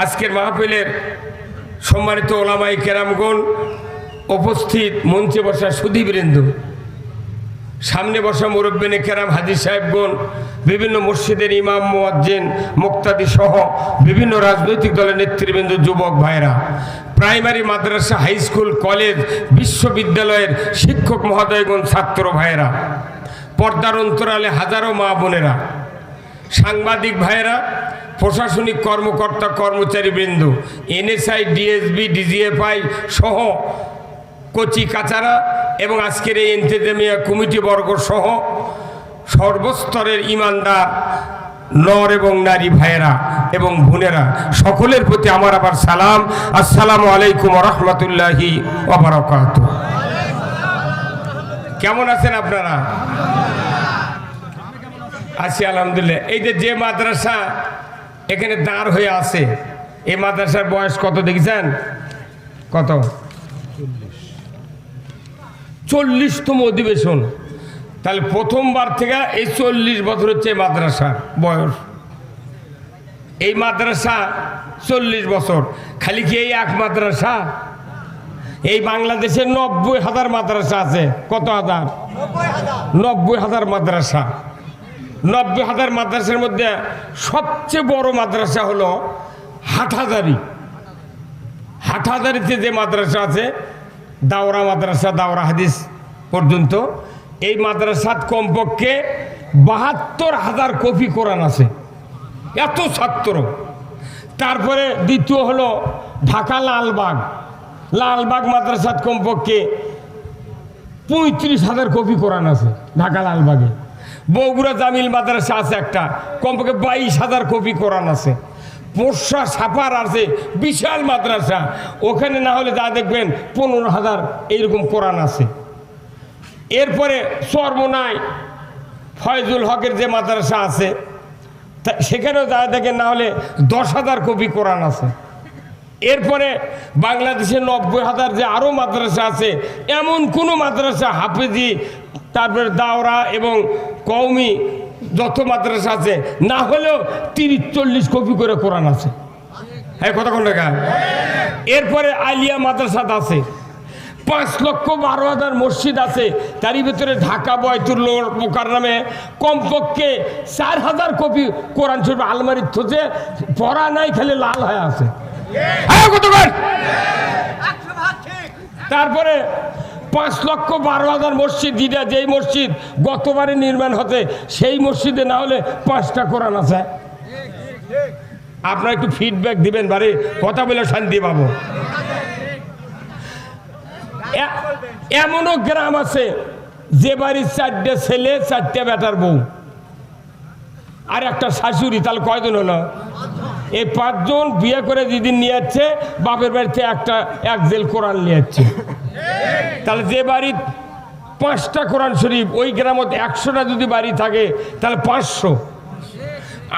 A: আজকের মাহফিলের সম্মানিত ওলামায়ে কেরামগণ, উপস্থিত মঞ্চে বসা সুধীবৃন্দ, সামনে বসা মুরব্বিনে কেরাম, হাজী সাহেবগণ, বিভিন্ন মসজিদের ইমাম, মুয়াজ্জিন, মুক্তাদি সহ বিভিন্ন রাজনৈতিক দলের নেতৃবৃন্দ, যুবক ভাইরা, প্রাইমারি মাদ্রাসা, হাই স্কুল, কলেজ, বিশ্ববিদ্যালয়ের শিক্ষক মহোদয়গণ, ছাত্র ভাইয়েরা, পর্দার অন্তরালে হাজারো মা বোনেরা, সাংবাদিক ভাইয়েরা, প্রশাসনিক কর্মকর্তা কর্মচারীবৃন্দ, NSI, DSB, DGFI সহ কচি কাচারা এবং আজকের এই ইন্তেজামিয়া কমিটি বর্গ সহ সর্বস্তরের ইমানদার নর এবং নারী ভাইয়েরা এবং বোনেরা, সকলের প্রতি আমার আবার সালাম। আসসালামু আলাইকুম ওয়া রাহমাতুল্লাহি ওয়া বারাকাতুহু। কেমন আছেন আপনারা? আছি আলহামদুলিল্লাহ। এই যে মাদ্রাসা এখানে দাঁড় হয়ে আছে, এই মাদ্রাসার বয়স কত দেখেছেন? কত? 40তম অধিবেশন। তাহলে প্রথমবার থেকে এই 40 বছর হচ্ছে মাদ্রাসার বয়স। এই মাদ্রাসা 40 বছর। খালি কি এই এক মাদ্রাসা? এই বাংলাদেশে 90,000 মাদ্রাসা আছে। কত হাজার? 90,000 মাদ্রাসা। 90,000 মাদ্রাসার মধ্যে সবচেয়ে বড় মাদ্রাসা হলো হাটহাজারী। হাটহাজারীতে যে মাদ্রাসা আছে, দাওরা মাদ্রাসা, দাওরা হাদিস পর্যন্ত, এই মাদ্রাসাত কমপক্ষে 72,000 কপি কোরআন আছে, এত ছাত্র। তারপরে দ্বিতীয় হলো ঢাকা লালবাগ। লালবাগ মাদ্রাসাত কমপক্ষে 35,000 কপি কোরআন আছে ঢাকা লালবাগে। বগুড়া জামিল মাদ্রাসা আছে একটা, কমপক্ষে 22,000 কপি কোরআন আছে। পোষা সাপার আছে বিশাল মাদ্রাসা, ওখানে না হলে যা দেখবেন 15,000 এইরকম কোরআন আছে। এরপরে চরমোনাই ফয়জুল হকের যে মাদ্রাসা আছে, সেখানেও যা দেখেন না হলে 10,000 কপি কোরআন আছে। এরপরে বাংলাদেশে 90,000 যে আরও মাদ্রাসা আছে, এমন কোনো মাদ্রাসা হাফেজি, তারপরে দাওরা এবং কওমি যত মাদ্রাসা আছে, না হলেও 30-40 কপি করে কোরআন আছে। হ্যাঁ, কথা কোন টাকা? এরপরে আলিয়া মাদ্রাসা আছে, 5,12,000 মসজিদ আছে, তারই ভিতরে ঢাকা বয়তুল মুকাররমে কমপক্ষে 4,000 কপি কোরআন শরীফ আলমারির থুতে পড়া নাই, খালি লাল হয়ে আছে। তারপরে 5,12,000 মসজিদ, দিদা যেই মসজিদ গতবারে নির্মাণ হতে সেই মসজিদে না হলে 5টা কোরআন আছে। আপনারা একটু ফিডব্যাক দিবেন, বাড়ি কথা বলে শান্তি পাবো। এমনও গ্রাম আছে যে বাড়ির 4টে ছেলে 4টে বেটার বউ আর একটা শাশুড়ি, তাহলে কয়জন হলো? এই 5 জন বিয়ে করে যেদিন নিয়ে যাচ্ছে বাপের বাড়িতে এক জেল কোরআন নিয়ে যাচ্ছে। তাহলে যে বাড়ির 5টা কোরআন শরীফ, ওই গ্রামত 100টা যদি বাড়ি থাকে তাহলে 500,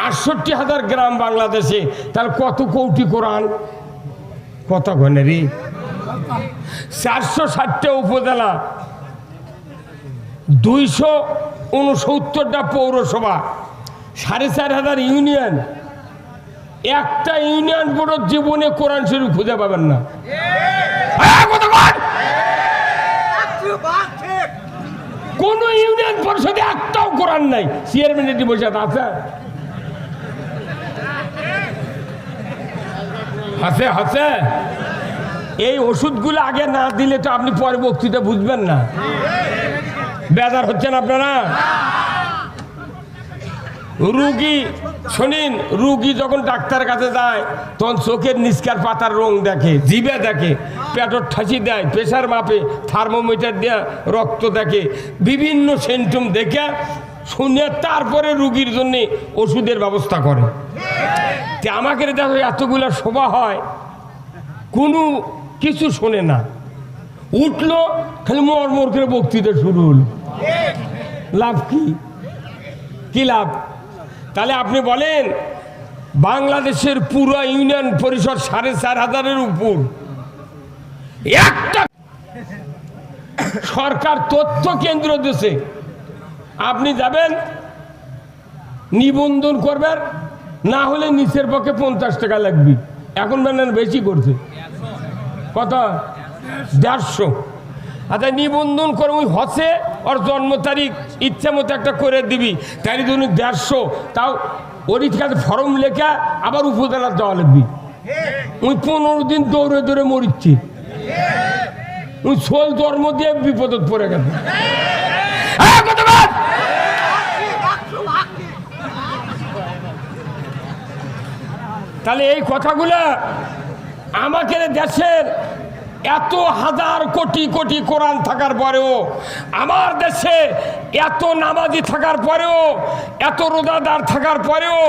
A: 68,000 গ্রাম বাংলাদেশে, তাহলে কত কোটি কোরআন, কত ঘনেরই 460টা উপজেলা, 269টা পৌরসভা, 4,500 ইউনিয়ন। একটা ইউনিয়ন বোর্ডের জীবনে কোরআন শরীফ খুঁজে পাবেন না। কোন ইউনিয়ন পরিষদে একটাও কোরআন নাই। চেয়ারম্যান বসে আছে, হাসে হাসে। এই ওষুধগুলো আগে না দিলে তো আপনি পরে বক্তৃতা বুঝবেন না। বেজার হচ্ছেন আপনারা? রুগী শোনেন, রুগী যখন ডাক্তার কাছে যায় তখন চোখের নিষ্কার পাতার রং দেখে, জিভে দেখে, পেটর ঠাসি দেয়, প্রেশার মাপে, থার্মোমিটার দিয়ে রক্ত দেখে, বিভিন্ন সিমটম দেখে শুনে তারপরে রুগীর জন্য ওষুধের ব্যবস্থা করে। আমাকে দেখো এতগুলো সভা হয়, কোনো কিছু শোনে না, উঠলো খালি মরমর করে বক্তৃতা শুরু হল। লাভ কি? কি লাভ? তাহলে আপনি বলেন বাংলাদেশের পুরো ইউনিয়ন পরিষদ 4,500-এর উপর, একটা সরকার তথ্য কেন্দ্র দিয়েছে, আপনি যাবেন নিবন্ধন করবেন, না হলে নিচের পক্ষে 50 টাকা লাগবে। এখন বেশি করছে, কত? 150। আচ্ছা, নিবন্ধন করে ওই হচ্ছে ওর জন্ম তারিখ ইচ্ছা মতো একটা করে দিবি, তাই জন্য 150। তাও ওর কাছে ফর্ম লেখা আবার উপজেলার দেওয়া লাগবি। ওই 15 দিন দৌড়ে দৌড়ে মরিচ্ছে, ওই সোল জন্ম দিয়ে বিপদত পড়ে গেছে। তাহলে এই কথাগুলা আমাকে দেশের এত হাজার কোটি কোটি কোরআন থাকার পরেও, আমার দেশে এত নামাজি থাকার পরেও, এত রোজাদার থাকার পরেও,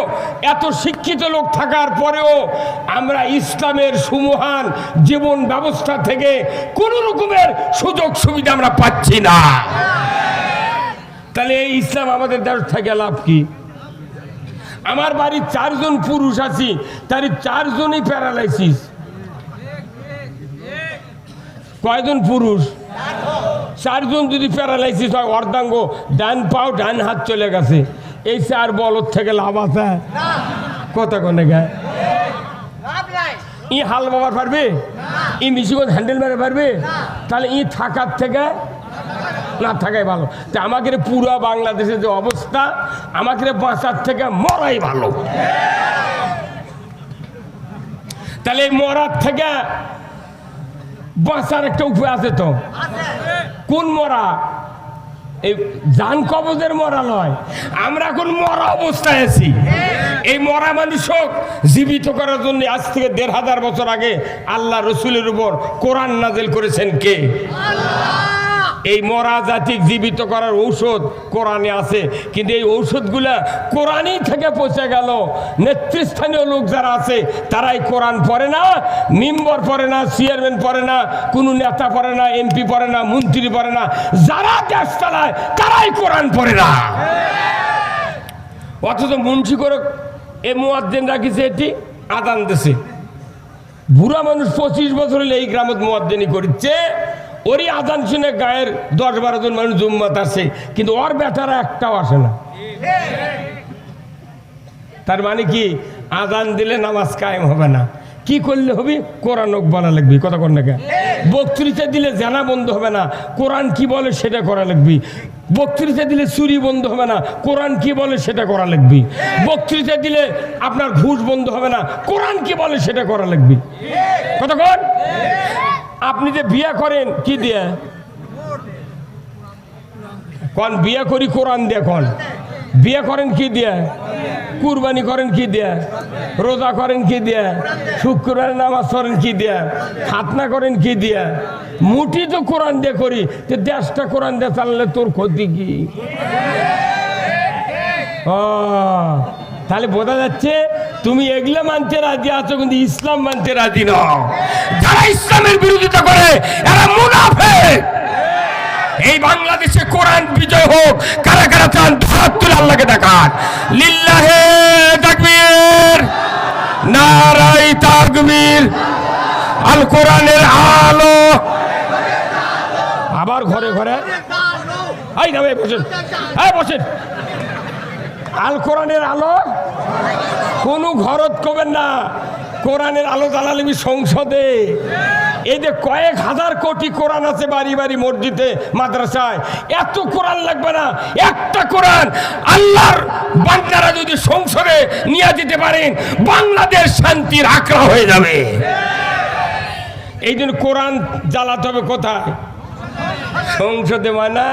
A: এত শিক্ষিত লোক থাকার পরেও আমরা ইসলামের সুমহান জীবন ব্যবস্থা থেকে কোনো রকমের সুযোগ সুবিধা আমরা পাচ্ছি না। তাহলে এই ইসলাম আমাদের দেশ থেকে লাভ কি? আমার বাড়ির 4 জন পুরুষ আছি, তার 4 জনই প্যারালাইসিস। কয়জন পুরুষ? 4 জন যদি প্যারালাইসিস হয়, অর্ধাঙ্গ, ডান পাও ডান হাত চলে গেছে, এই 4 বলদ থেকে লাভ আছে? কত কোনে গায় ই হাল বাবার পারবে? ই মিশিগঞ্জ হ্যান্ডেল মারে পারবে? তাহলে ই থাকার থেকে না থাকাই ভালো। তা আমাকে পুরো বাংলাদেশের যে অবস্থা, আমাকে বাঁচার থেকে মরাই ভালো। তাহলে এই মরার থেকে বাঁচার একটা উপায় আছে তো। কোন মরা? এই জান কবজের মরা নয়, আমরা এখন মরা অবস্থায় আছি। এই মরা মানুষক জীবিত করার জন্য আজ থেকে 1,500 বছর আগে আল্লাহ রসুলের উপর কোরআন নাজিল করেছেন কে? এই মরা জাতি জীবিত করার ঔষধ কোরআনে আছে, কিন্তু এই ঔষধগুলা কোরআনই থেকে পৌঁছে গেল। নেতৃস্থানীয় লোক যারা আছে তারাই কোরআন পড়ে না, মেম্বার পড়ে না, চেয়ারম্যান পড়ে না, কোনো নেতা পড়ে না, এমপি পড়ে না, মন্ত্রী পড়ে না, যারা দেশ চালায় তারাই কোরআন পড়ে না। অথচ মুন্সি করে এ মুয়াজ্জিন রাখিছে, এটি আদান দেশে বুড়া মানুষ 25 বছর হলে এই গ্রামত মুয়াজ্জিনি করছে, ওরই আজান শুনে গায়ের 10-12 জন মানুষ জুম্মাত আসে, কিন্তু ওর বেটারা একটাও আসে না। তার মানে কি? আজান দিলে নামাজ কায়েম হবে না। কি করলে হবে? কোরআন বলা লাগবে। কথা কোন না? বক্তৃতা দিলে জানা বন্ধ হবে না, কোরআন কি বলে সেটা করা লাগবে। বক্তৃতা দিলে চুরি বন্ধ হবে না, কোরআন কি বলে সেটা করা লাগবে। বক্তৃতা দিলে আপনার ঘুষ বন্ধ হবে না, কোরআন কি বলে সেটা করা লাগবে। কতক্ষণ আপনি যে বিয়ে করেন কি দিয়ে কোন বিয়ে করি? কোরআন দিয়ে। কোন বিয়ে করেন কি দিয়ে? কুরবানি করেন কি দিয়ে? রোজা করেন কি দিয়ে? শুক্রবারে নামাজ পড়েন কি দিয়ে? খাতনা করেন কি দিয়ে? মুঠি তো কোরআন দিয়ে করি, তো দেশটা কোরআন দিয়ে চালালে তোর ক্ষতি কি? ও তাহলে বোঝা যাচ্ছে তুমি এগুলো মানতে রাজি আছো, কিন্তু ইসলাম মানতে রাজি নও। যারা ইসলামের বিরোধিতা করে এরা মুনাফিক। এই বাংলাদেশে কোরআন বিজয় হোক, কারা কারা চান হাত তুলে আল্লাহকে দেখান। লিল্লাহে তাকবীর, নারায়ে তাকবীর। আল কোরআনের আলো। আবার ঘরে ঘরে এই না বসেন, বসেন। আল কোরআনের আলো কোন ঘরত করবেন না, কোরআনের আলো জ্বালালিবি সংসদে। এই যে কয়েক হাজার কোটি কোরআন আছে বাড়ি বাড়ি, মসজিদে, মাদ্রাসায়, এত কোরআন লাগবে না। একটা কোরআন আল্লাহর বান্দারা যদি সংসদে নিয়ে যেতে পারেন, বাংলাদেশ শান্তির আকড়া হয়ে যাবে। এই জন্য কোরআন জ্বালাতে হবে কোথায়? সংসদে। মানে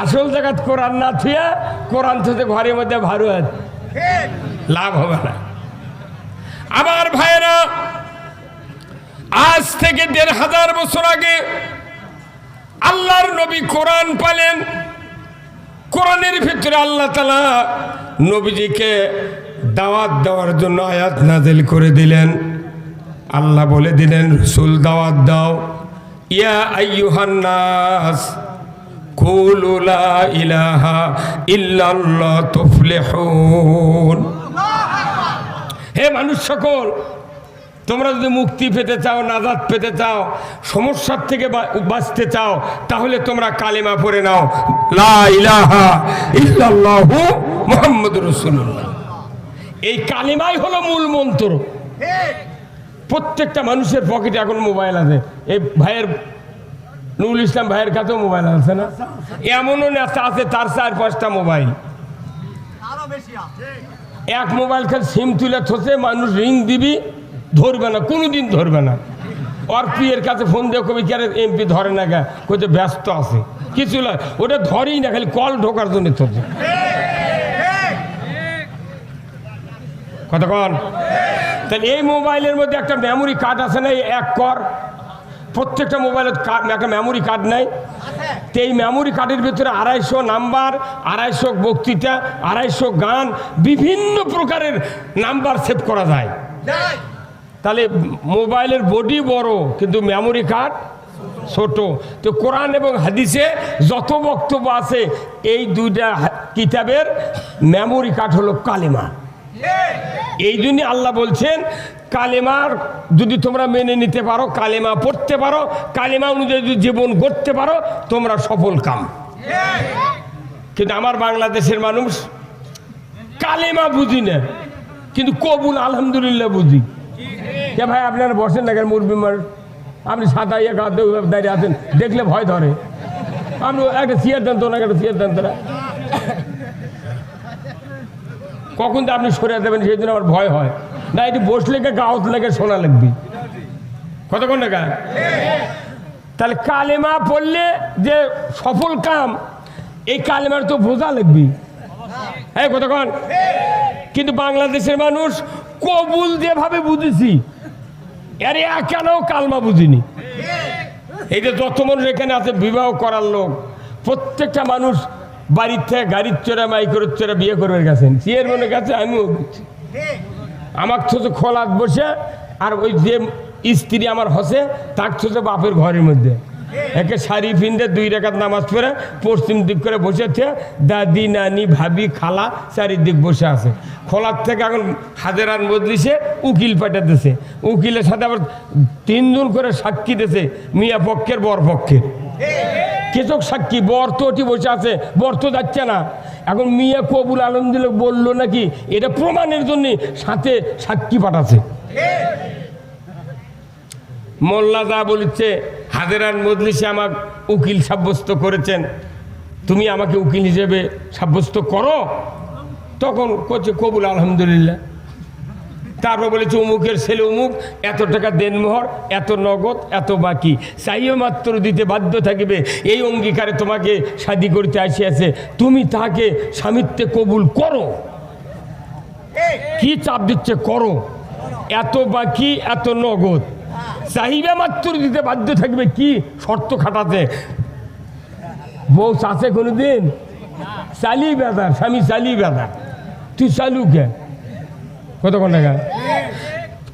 A: আসল জায়গাত কোরআন না থুয়া কোরআন থেকে ঘরের মধ্যে ভারু লাভ হবে না। আবার ভাইরা, আজ থেকে ১৫০০ বছর আগে আল্লাহর নবী কোরআন পেলেন। কোরআনের ভিতরে আল্লাহ তাআলা নবীজিকে দাওয়াত দেওয়ার জন্য আয়াত নাযিল করে দিলেন। আল্লাহ বলে দিলেন, রাসূল দাওয়াত দাও, ইয়া আইয়ুহান নাস কুলু লা ইলাহা ইল্লাল্লাহ তুফলিহুন। হে মানুষ সকল, তোমরা যদি মুক্তি পেতে চাও, নাজাত পেতে চাও, সমস্যার থেকে বাঁচতে চাও, তাহলে তোমরা কালেমা পড়ে নাও, লা ইলাহা ইল্লাল্লাহু মুহাম্মাদুর রাসূলুল্লাহ। এই কালেমাই হলো মূল মন্ত্র। প্রত্যেকটা মানুষের পকেটে এখন মোবাইল আছে। এই ভাইয়ের নুরুল ইসলাম ভাইয়ের কাছেও মোবাইল আছে না? এমনও নেতা আছে তার ৪-৫টা মোবাইল। এক মোবাইল খালি সিম তুলে থসে, মানুষ রিং দিবি, ধরবে না, কোনোদিন ধরবে না। ওর পিয়ের কাছে ফোন দিয়ে কবি কে এমপি ধরে না, গা কোথায় ব্যস্ত আছে, কিছু নয়, ওটা ধরেই না, খালি কল ঢোকার জন্য থসে। কতক্ষণ? তাহলে এই মোবাইলের মধ্যে একটা মেমোরি কার্ড আছে না, এক কর, প্রত্যেকটা মোবাইলের একটা মেমোরি কার্ড নাই। তো এই মেমোরি কার্ডের ভিতরে ২৫০ নাম্বার, ২৫০ বক্তৃতা, ২৫০ গান, বিভিন্ন প্রকারের নাম্বার সেভ করা যায়। তাহলে মোবাইলের বডি বড়, কিন্তু মেমোরি কার্ড ছোট। তো কোরআন এবং হাদিসে যত বক্তব্য আছে, এই দুইটা কিতাবের মেমোরি কার্ড হলো কালেমা। এই জন্য আল্লাহ বলছেন, কালেমার যদি তোমরা মেনে নিতে পারো, কালেমা পড়তে পারো, কালেমা অনুযায়ী যদি জীবন গড়তে পারো, তোমরা সফল কাম। কিন্তু আমার বাংলাদেশের মানুষ কালেমা বুঝি না, কিন্তু কবুল আলহামদুলিল্লাহ বুঝি। কে ভাই আপনারা বসেন না কেন? মুরব্বী মানুষ, আপনি সাদা ইয়ে দাঁড়িয়ে আছেন, দেখলে ভয় ধরে। আপনি একটা চেয়ার দেন তো, না একটা চেয়ার দেন তারা। কখন তো আপনি সরে দেবেন, সেই জন্য আমার ভয় হয় না। এটি বসলে গাউত লেগে শোনা লাগবে। কতক্ষণ টাকা? তাহলে কালেমা পড়লে যে সফল কাম, এই কালেমার তো বোঝা লাগবে। হ্যাঁ, কতক্ষণ? কিন্তু বাংলাদেশের মানুষ কবুল যেভাবে বুঝেছি, এর কেন কালমা বুঝিনি। এই যে যত মানুষ এখানে আছে বিবাহ করার লোক, প্রত্যেকটা মানুষ বাড়ির থেকে গাড়ির চড়া, মাইক্রোর চড়া বিয়ে করবে গেছেন। চেয়ারম্যানের কাছে আমিও বুঝছি। আমার তো খোলাত বসে, আর ওই যে স্ত্রী আমার হসে, তার তো বাপের ঘরের মধ্যে একে শাড়ি পিনতে 2 রাকাত নামাজ পড়ে পশ্চিম দিক করে বসেছে। দাদি, নানি, ভাবি, খালা চারিদিক বসে আছে। খোলার থেকে এখন হাজারান বদলিছে, উকিল পাঠাতেছে। উকিলের সাথে আবার 3 জন করে সাক্ষী দিয়েছে, মিয়া পক্ষের বর পক্ষের। কেচক সাক্ষী, বর তো ওটি বসে আছে, বর তো যাচ্ছে না। এখন মিয়া কবুল আলহামদুলিল্লাহ বললো নাকি, এটা প্রমাণের জন্য সাথে সাক্ষী পাঠাচ্ছে। মোল্লা যা বলেছে হাজেরান মজলিসে আমাকে উকিল সাব্যস্ত করেছেন, তুমি আমাকে উকিল হিসেবে সাব্যস্ত করো। তখন করছে কবুল আলহামদুলিল্লাহ। তারপর বলেছে অমুকের ছেলে অমুক, এত টাকা দেনমোহর, এত নগদ, এত বাকি, চাইও মাত্র দিতে বাধ্য থাকবে। এই অঙ্গীকারে তোমাকে শাদী করতে আসিয়াছে, তুমি তাকে স্বামিত্বে কবুল করো। কি চাপ দিচ্ছে? করো। এত বাকি, এত নগদ, চাহিদা মাত্র দিতে বাধ্য থাকবে। কি শর্ত খাটাতে? বউ চাষে কোনোদিন চালি বেদার, স্বামী চালি বেদার, তুই চালু কে? কতক্ষণ টাকা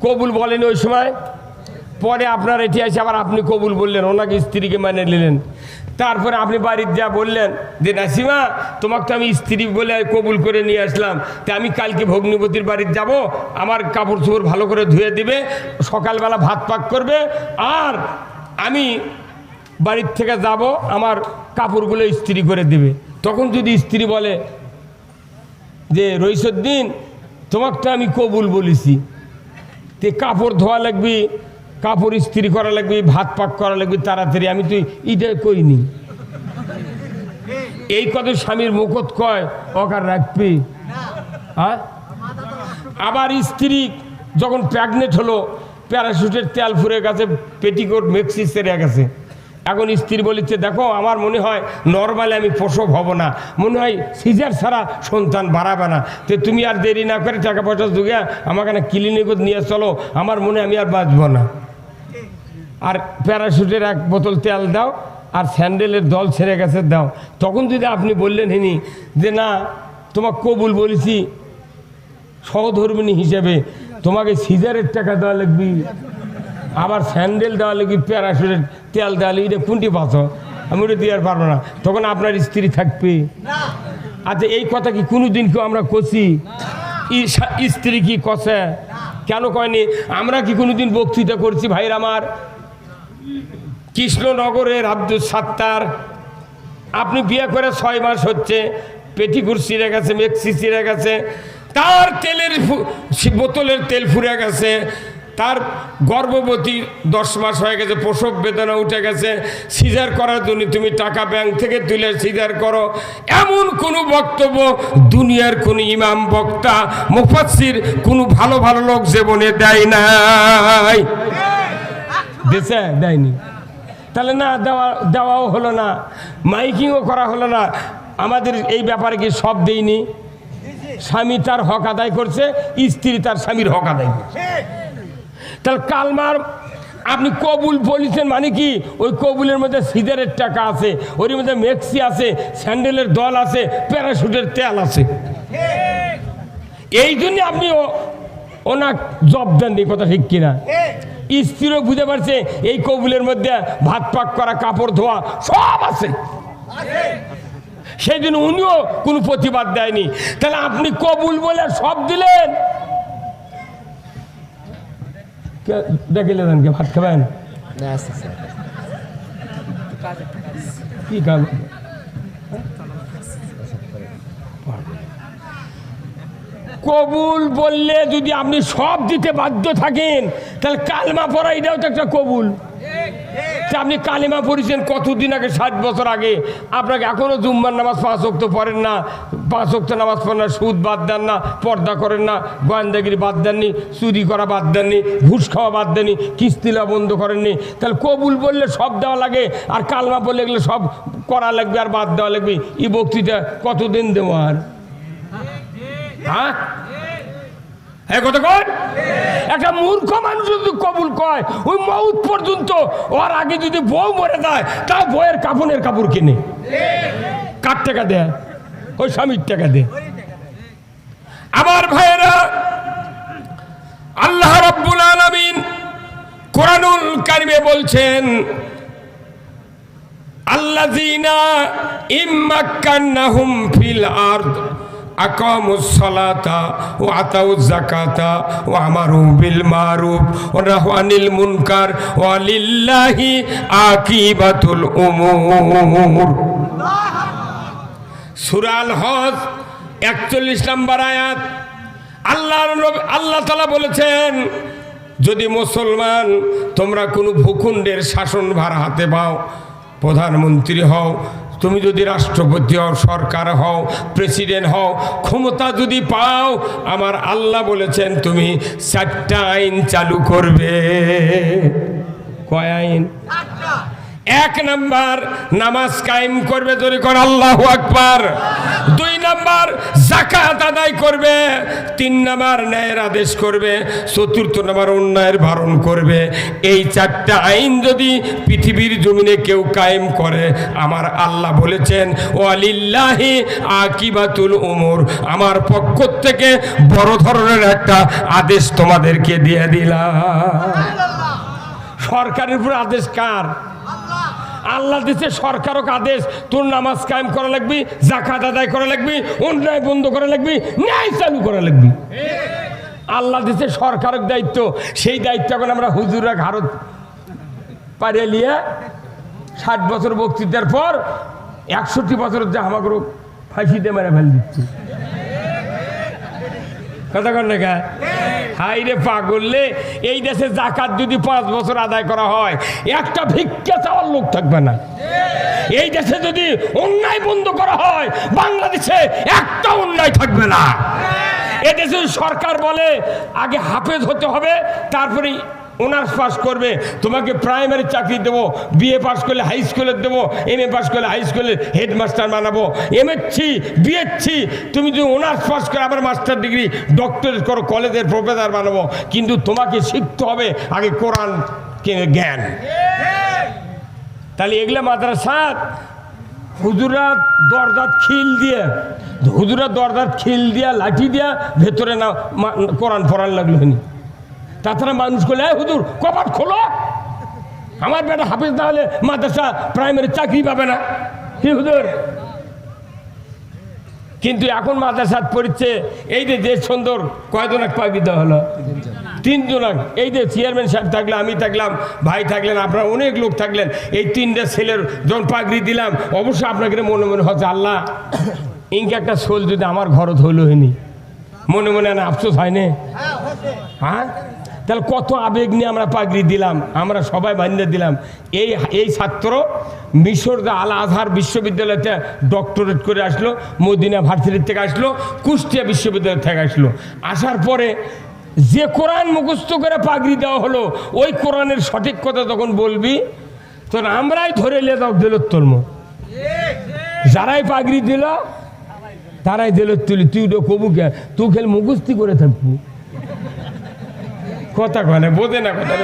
A: কবুল বলেন ওই সময়। পরে আপনার এটি আছে আবার আপনি কবুল বললেন, ওনাকে স্ত্রীকে মানে নিলেন। তারপরে আপনি বাড়ির যা বললেন যে নাসিমা তোমাকে তো আমি স্ত্রী বলে কবুল করে নিয়ে আসলাম, তা আমি কালকে ভগ্নিপতির বাড়ির যাব, আমার কাপড় চোপড় ভালো করে ধুয়ে দিবে, সকালবেলা ভাত পাক করবে, আর আমি বাড়ির থেকে যাব, আমার কাপড়গুলো ইস্ত্রি করে দিবে। তখন যদি স্ত্রী বলে যে রইসুদ্দিন তোমাকে তো আমি কবুল বলেছি, তে কাপড় ধোয়া লাগবে, কাপড় ইস্ত্রি করা লাগবে, ভাত পাক করা লাগবে তাড়াতাড়ি, আমি তো এটা কইনি। এই কথা স্বামীর মুখত কয়, অকার রাখবি? হ্যাঁ। আবার স্ত্রী যখন প্রেগনেন্ট হলো, প্যারাশুটের তেল ফুরে গেছে, পেটিকোট মেক্সি সেরে গেছে, এখন স্ত্রী বলেছে দেখো আমার মনে হয় নর্মালি আমি প্রসব হব না, মনে হয় সিজার ছাড়া সন্তান বাড়াবে না, তো তুমি আর দেরি না করে টাকা পয়সা জুগিয়া আমাকে না ক্লিনিক নিয়ে চলো, আমার মনে আমি আর বাঁচব না। আর প্যারাশুটের এক বোতল তেল দাও, আর স্যান্ডেলের দল ছেড়ে গেছে দাও। তখন যদি আপনি বললেন হিনি যে না তোমাকে কবুল বলেছি সহধর্মিণী হিসেবে, তোমাকে সিজারের টাকা দেওয়া লাগবে, আবার স্যান্ডেল দেওয়া লাগবে, প্যারাশুটের তেল দেওয়া লাগবে, এটা কোনটি পাচ্ছ? আমি ওটা দিয়ে আর পারবো না। তখন আপনার স্ত্রী থাকবে? আচ্ছা এই কথা কি কোনোদিন কেউ আমরা কষি? স্ত্রী কি কষে? কেন কয়নি? আমরা কি কোনোদিন বক্তৃতা করছি? ভাইর আমার, কৃষ্ণনগরের আব্দুল সাত্তার, আপনি বিয়ে করে 6 মাস হচ্ছে, পেটিকুট ছিঁড়ে গেছে, মেক্সি ছিঁড়ে গেছে, তার তেলের বোতলের তেল ফুরে গেছে, তার গর্ভবতী 10 মাস হয়ে গেছে, প্রসব বেদনা উঠে গেছে, সিজার করার জন্য তুমি টাকা ব্যাংক থেকে তুলে সিজার করো, এমন কোনো বক্তব্য দুনিয়ার কোনো ইমাম বক্তা মুফাসসির কোনো ভালো ভালো লোক জীবনে দেয় নাই। দেশে দেয়নি, তাহলে না দেওয়াও হলো না, মাইকিংও করা হলো না। আমাদের এই ব্যাপারে কি সব দেয়নি? স্বামী তার হক আদায় করছে, স্ত্রী তার স্বামীর হক আদায় করছে। তাহলে কালমার আপনি কবুল বলেছেন মানে কি? ওই কবুলের মধ্যে সিজারের টাকা আছে, ওর মধ্যে মেক্সি আছে, স্যান্ডেলের দল আছে, প্যারাশুটের তেল আছে। এই জন্য আপনি ওনার জব দেননি, কথা ঠিক কিনা? স্ত্রীও বুঝে পারছে এই কবুলের মধ্যে ভাত পাক করা, কাপড় ধোয়া সব আছে, সেই জন্য উনিও কোনো প্রতিবাদ দেয়নি। তাহলে আপনি কবুল বলে সব দিলেন, দেখিলেন কে ভাত খাবেন? কি কাজ? কবুল বললে যদি আপনি সব দিতে বাধ্য থাকেন, তাহলে কালেমা পড়া এটাও তো একটা কবুল। আপনি কালেমা পড়েছেন কতদিন আগে, 60 বছর আগে, আপনাকে এখনো জুম্মার নামাজ 5 ওয়াক্ত পড়েন না, 5 ওয়াক্ত নামাজ পড়েন না, সুদ বাদ দেন না, পর্দা করেন না, গোয়েন্দাগিরি বাদ দেননি, চুরি করা বাদ দেননি, ঘুষ খাওয়া বাদ দেননি, কিস্তিলা বন্ধ করেননি, তাহলে কবুল বললে সব দেওয়া লাগে, আর কালেমা পড়লে এগুলো সব করা লাগবে আর বাদ দেওয়া লাগবে। এই বক্তৃতা কতদিন দেবো আর? হ্যাঁ একটা মূর্খ মানুষ যদি কবুল কয়, ওই মউত পর্যন্ত ওর আগে যদি বউ মরে যায়, তা বউয়ের কাফনের কাপড় কিনে, কার টাকা দেয়? ওই স্বামীর টাকা দেয়। আমার ভাইয়েরা, আল্লাহ রাব্বুল আলামিন কোরআনুল কারিমে বলছেন, আল্লাযীনা ইম্মাক্কান্নাহুম ফিল আরদ আকামুস সালাতা ওয়া আতাউজ যাকাতা ওয়া আমারু বিল মারুফ ওয়া নাহু আনিল মুনকার ওয়া লিল্লাহি আকিবাতুল উমুর। সূরা আল হজ 41 নম্বর আয়াত। আল্লাহ তাআলা বলেছেন, যদি মুসলমান তোমরা কোনো ভূখণ্ডের শাসনভার হাতে পাও, প্রধানমন্ত্রী হও, তুমি যদি রাষ্ট্রপতি হও, সরকার হও, প্রেসিডেন্ট হও, ক্ষমতা যদি পাও, আমার আল্লাহ বলেছেন তুমি 4টা আইন চালু করবে। কয় আইন? 1 নাম্বার নামাজ কায়েম করবে, জোরে করে আল্লাহু আকবার। 2 নাম্বার যাকাত আদায় করবে। 3 নাম্বার ন্যায়ের আদেশ করবে। 4র্থ নাম্বার অন্যায়ের বারণ করবে। এই 4টা আইন যদি পৃথিবীর জমিনে কেউ কায়েম করে, আমার আল্লাহ বলেছেন ওয়ালিল্লাহি আকিবাতুল উমুর, আমার পক্ষ থেকে বড় ধরনের একটা আদেশ তোমাদেরকে দিয়ে দিলাম। সরকারের উপর আদেশ কার? আল্লাহ দিচ্ছে সরকারক আদেশ, তোর নামাজ কায়েম করা লাগবি, যাকাত আদায় করা লাগবি, অন্যায় বন্ধ করা লাগবি, ন্যায় চালু করা লাগবি। আল্লাহ দিচ্ছে সরকারক দায়িত্ব। সেই দায়িত্ব এখন আমরা হুজুরা ঘাড়ত পারিয়ে নিয়ে 60 বছর বক্তৃতার পর 61 বছরের যে আমাকে ফাঁসিতে মেরে ফেল দিচ্ছে। কথা কন না? হাই রে পাগললে, এই দেশে যাকাত যদি 5 বছর আদায় করা হয়, একটা ভিক্ষা চাওয়ার লোক থাকবে না। এই দেশে যদি অন্যায় বন্ধ করা হয়, বাংলাদেশে একটা অন্যায় থাকবে না। এদেশে সরকার বলে আগে হাফেজ হতে হবে, তারপরে অনার্স পাস করবে, তোমাকে প্রাইমারি চাকরি দেবো, বিএ পাস করলে হাই স্কুলে দেবো, এমএ পাস করলে হাই স্কুলের হেডমাস্টার বানাবো, এমএসসি বিএসসি, তুমি যদি অনার্স পাস করে আবার মাস্টার ডিগ্রি ডক্টরেট করো, কলেজের প্রফেসর বানাবো, কিন্তু তোমাকে শিখতে হবে আগে কোরআন জ্ঞান। তাহলে এগুলা মাদ্রাসা হুজুরা দরজাত খিল দিয়া লাঠি দিয়া ভেতরে না কোরআন পড়ান লাগলো হয়নি। তাছাড়া মানুষ করলে হুজুর কপাট খোলো, আমার বেটা হাফেজ না হলে মাদ্রাসা প্রাইমারি চাকরি পাবে না। কি হুজুর? কিন্তু এখন মাদ্রাসাত পড়ছে এই যে সুন্দর কয়জন পাগড়ি দেওয়া হলো? 3 জন। এই যে চেয়ারম্যান সাহেব থাকলে, আমি থাকলাম, ভাই থাকলেন, আপনারা অনেক লোক থাকলেন, এই 3টে ছেলের যখন পাগড়ি দিলাম, অবশ্যই আপনাকে মনে মনে হচ্ছে আল্লাহ ইনকে একটা সোল যদি আমার ঘরত হইল হয়নি, মনে মনে না আফসোস হয়নি? হ্যাঁ, তাহলে কত আবেগ নিয়ে আমরা পাগড়ি দিলাম, আমরা সবাই বান্ধে দিলাম। এই ছাত্র মিশর আল আজহার বিশ্ববিদ্যালয়তে ডক্টরেট করে আসলো, মদিনা ভার্সিটি থেকে আসলো, কুষ্টিয়া বিশ্ববিদ্যালয় থেকে আসলো। আসার পরে যে কোরআন মুখস্থ করে পাগড়ি দেওয়া হলো, ওই কোরআনের সঠিক কথা যখন বলবি, তখন আমরাই ধরে নিয়ে যাও দিলত তুলব। যারাই পাগড়ি দিল তারাই দিলত তুলি। তুই তো কবু কে, তুই খেলে মুখস্থি করে থাকবি। কথা কনে বোঝে না কথা।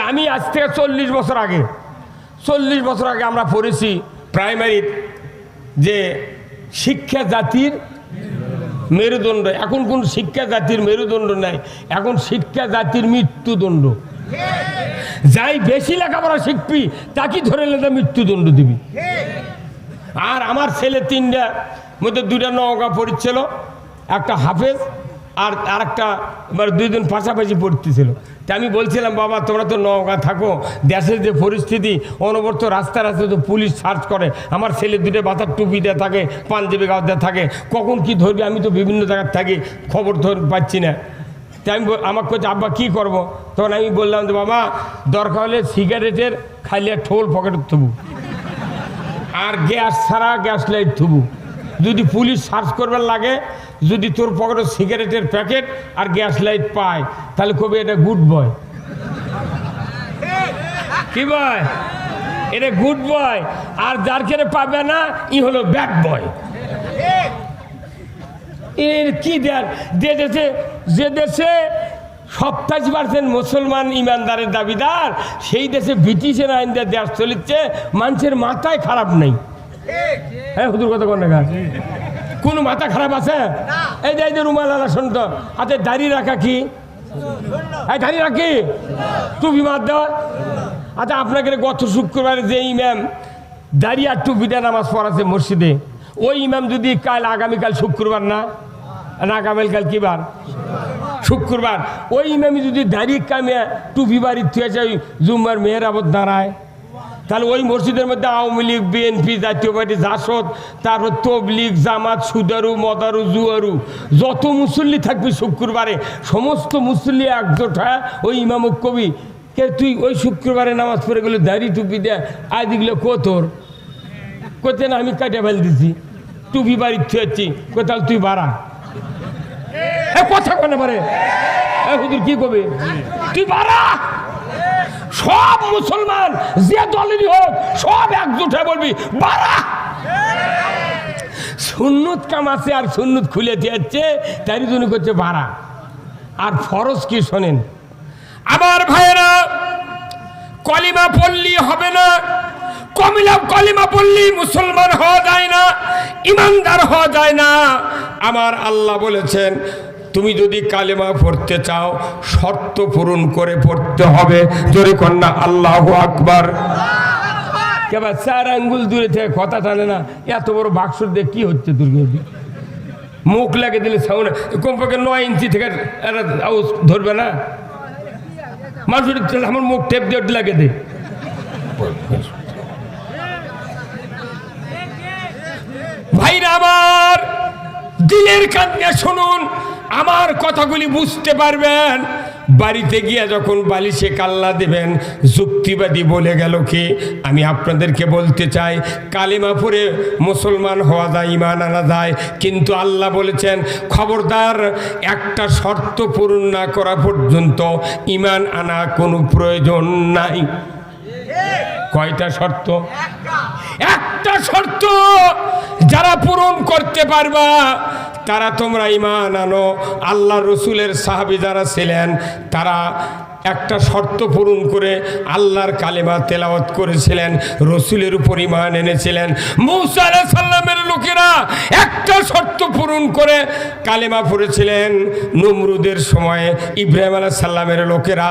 A: আমি আজ থেকে 40 বছর আগে আমরা পড়েছি প্রাইমারি যে শিক্ষা জাতির মেরুদণ্ড। এখন কোন শিক্ষা জাতির মেরুদণ্ড নাই, এখন শিক্ষা জাতির মৃত্যুদণ্ড। যাই বেশি লেখাপড়া শিখবি তাকে ধরে লেখা মৃত্যুদণ্ড দিবি। আর আমার ছেলে 3টা মধ্যে 2টা নওগাঁ পড়ছিল, একটা হাফেজ আর আরেকটা 2 জন পাশাপাশি পড়তেছিল। তা আমি বলছিলাম বাবা তোমরা তো নওগাঁ থাকো, দেশের যে পরিস্থিতি অনবরত রাস্তায় তো পুলিশ সার্চ করে, আমার ছেলে 2টা বাতার টুপি দেওয়া থাকে, পাঞ্জাবি গাও দেওয়া থাকে, কখন কি ধরবি আমি তো বিভিন্ন জায়গায় থাকি, খবর পাচ্ছি না। তাই আমি আমাকে বলছি আব্বা কী করবো? তখন আমি বললাম যে বাবা দরকার হলে সিগারেটের খাইলে ঠোল পকেটে থুবু, আর গ্যাস ছাড়া গ্যাস লাইট থুবু। যদি পুলিশ সার্চ করবার লাগে, যদি তোর পকেটে সিগারেটের প্যাকেট আর গ্যাস লাইট পায়, তাহলে কবি এটা গুড বয়। কি বয়? এটা গুড বয়। আর যার কেড়ে পাবে না ই হলো ব্যাড বয়। কি দেন যে দেশে 87% মুসলমান ইমানদারের দাবিদার, সেই দেশে ব্রিটিশের আইন দিয়ে দেশ চলিচ্ছে, মানুষের মাথায় খারাপ নেই। হ্যাঁ হুজুর কথা কোন না, কোনো মাথা খারাপ আছে? এই যে রুমাল আলা শুনতো হাতে দাঁড়িয়ে রাখা কি? দাঁড়িয়ে রাখি টুপি মার দেওয়া। আচ্ছা আপনাকে গত শুক্রবারে যে ইমাম দাঁড়িয়ে আর টুপিটা নামাজ পড়াছে মসজিদে, ওই ইমাম যদি আগামীকাল শুক্রবার না আগামীকাল কি বার? শুক্রবার। ওই ইমামি যদি দাঁড়িয়ে কামে টুপি বাড়ির থেকে ওই জুম্মার মেয়ের আবার দাঁড়ায়, তাহলে ওই মসজিদের মধ্যে আওয়ামী লীগ, বিএনপি, জাতীয় পার্টি, জাসদ, তারপর তবলিগ, জামাত, সুদারু, মদারু, জুয়ারু, যত মুসল্লি থাকবি শুক্রবারে সমস্ত মুসল্লি একজোট হয় ওই ইমামুক কবি কে তুই ওই শুক্রবারে নামাজ পড়ে গেলে দাড়ি টুপি দেয় আজ এগুলো কোতর কোথে না আমি কাটে ফেল দিছি টুপি বাড়ির থুয়েছি কোথাও তুই বাড়া কথা কেন পারে হুজুর কি কবে তুই বাড়া। সব মুসলমান যে দলেরই হোক সব একজোট হয়ে বলবি বাড়া। সুন্নত কাম আছে আর সুন্নত খুলে দিয়েছে তারই জন্য করছে বাড়া। আর ফরজ কি শোনেন আমার ভাইয়েরা, কলিমা পড়লি হবে না, কলিমা পড়লি মুসলমান হওয়া যায় না, ইমানদার হওয়া যায় না। আমার আল্লাহ বলেছেন তুমি যদি কালেমা পড়তে চাও শর্ত পূরণ করে পড়তে হবে। জোরে কন্যা আল্লাহু আকবার। কেবল 4 আঙ্গুল দূরে থেকে কথা টানে না, এত বড় বাক্স দিয়ে কি হচ্ছে দুর্গা মুখ লাগিয়ে দিলে সাউন্ড কমপক্ষে 9 ইঞ্চি থেকে আওয়াজ ধরবে না। মানুষ আমার মুখ টেপ দিয়ে লাগিয়ে দে। ভাইরা আমার দিলের কান্না শুনুন, আমার কথাগুলি বুঝতে পারবেন। বাড়িতে গিয়ে যখন বালিশে কাল্লা দেবেন যুক্তিবাদী বলে গেল কি, আমি আপনাদেরকে বলতে চাই কালেমা পড়ে মুসলমান হওয়া যায়, ইমান আনা যায়, কিন্তু আল্লাহ বলেছেন খবরদার একটা শর্ত পূরণ না করা পর্যন্ত ইমান আনা কোনো প্রয়োজন নাই। কয়টা শর্ত? একটা শর্ত যারা পূরণ করতে পারবা তারা তোমরা ঈমান আনো। আল্লাহ রসুলের সাহাবী যারা ছিলেন তারা একটা শর্ত পূরণ করে আল্লাহর কালেমা তেলাওয়াত করেছিলেন, রসুলের উপর ঈমান এনেছিলেন। মূসা আলাইহিস সালামের লোকেরা একটা শর্ত পূরণ করে কালেমা পড়েছিলেন। নমরুদের সময়ে ইব্রাহিম আলাইহিস সালামের লোকেরা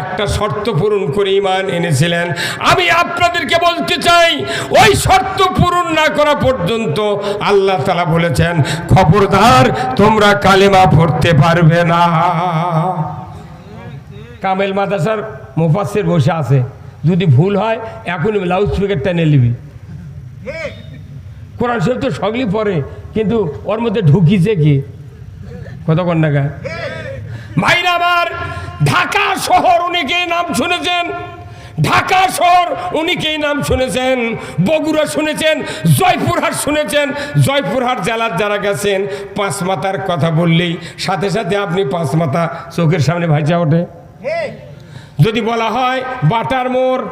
A: একটা শর্ত পূরণ করে ঈমান এনেছিলেন। আমি আপনাদেরকে বলতে চাই ওই শর্ত পূরণ না করা পর্যন্ত আল্লাহ তাআলা বলেছেন খবরদার তোমরা কালেমা পড়তে পারবে না। কামেল মাদ্রাসার মুফাসসির বসে আছে, যদি ভুল হয় এখন লাউড স্পিকারটা নিয়ে নিবি। কোরআন শরীফ তো সগলি পড়ে, কিন্তু ওর মধ্যে ঢুকিছে কি কথা কন না গা। ভাইরা আমার, ঢাকা শহর অনেকেই নাম শুনেছেন, ঢাকা শহর অনেকেই নাম শুনেছেন, বগুড়া শুনেছেন, জয়পুরহাট শুনেছেন। জয়পুরহাট জেলার যারা গেছেন পাঁচ মাথার কথা বললেই সাথে সাথে আপনি পাঁচ মাথা চোখের সামনে ভাইচা ওঠে। যদি বলা হয় বাটার মোড়,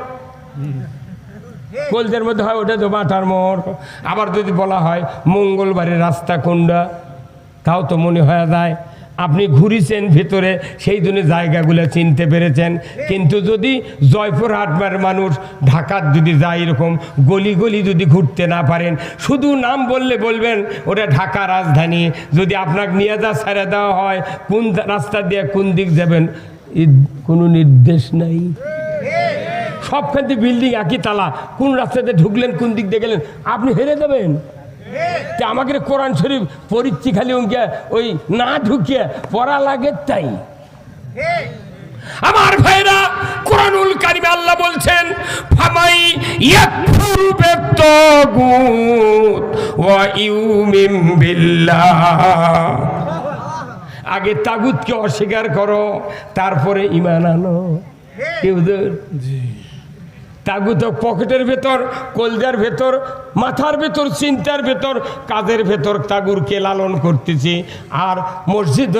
A: কলজের মধ্যে হয় ওটা তো বাটার মোড়। আবার যদি বলা হয় মঙ্গলবারের রাস্তা কোনটা, তাও তো মনে হয়ে যায় আপনি ঘুরিছেন ভেতরে, সেই জন্য জায়গাগুলো চিনতে পেরেছেন। কিন্তু যদি জয়পুরহাটের মানুষ ঢাকার যদি যায় এরকম গলি গলি যদি ঘুরতে না পারেন, শুধু নাম বললে বলবেন ওটা ঢাকা রাজধানী। যদি আপনাকে নিয়ে যা ছেড়ে দেওয়া হয় কোন রাস্তা দিয়ে কোন দিক যাবেন কোনো নির্দেশ নাই। সবখানে বিল্ডিং একই তালা, কোন রাস্তাতে ঢুকলেন কোন দিক দিয়ে গেলেন আপনি হেরে যাবেন। আমাকে কোরআন শরীফ পড়িচ্ছি খালি ওই না ঢুকিয়ে পড়া লাগে তাই। আমার ভাইরা, কোরআনুল কারিমে আল্লাহ বলছেন ফামাই ইয়াকফুর বিত্তাগুত ওয়া ইউমিন বিল্লাহ। আগে তাগুতকে অস্বীকার করো, তারপরে ঈমান আনো। তাগুত পকেটের ভেতর, কলজার ভেতর, মাথার ভেতর, চিন্তার ভেতর, কাজের ভেতর তাগুরকে লালন করতেছি। আর মসজিদ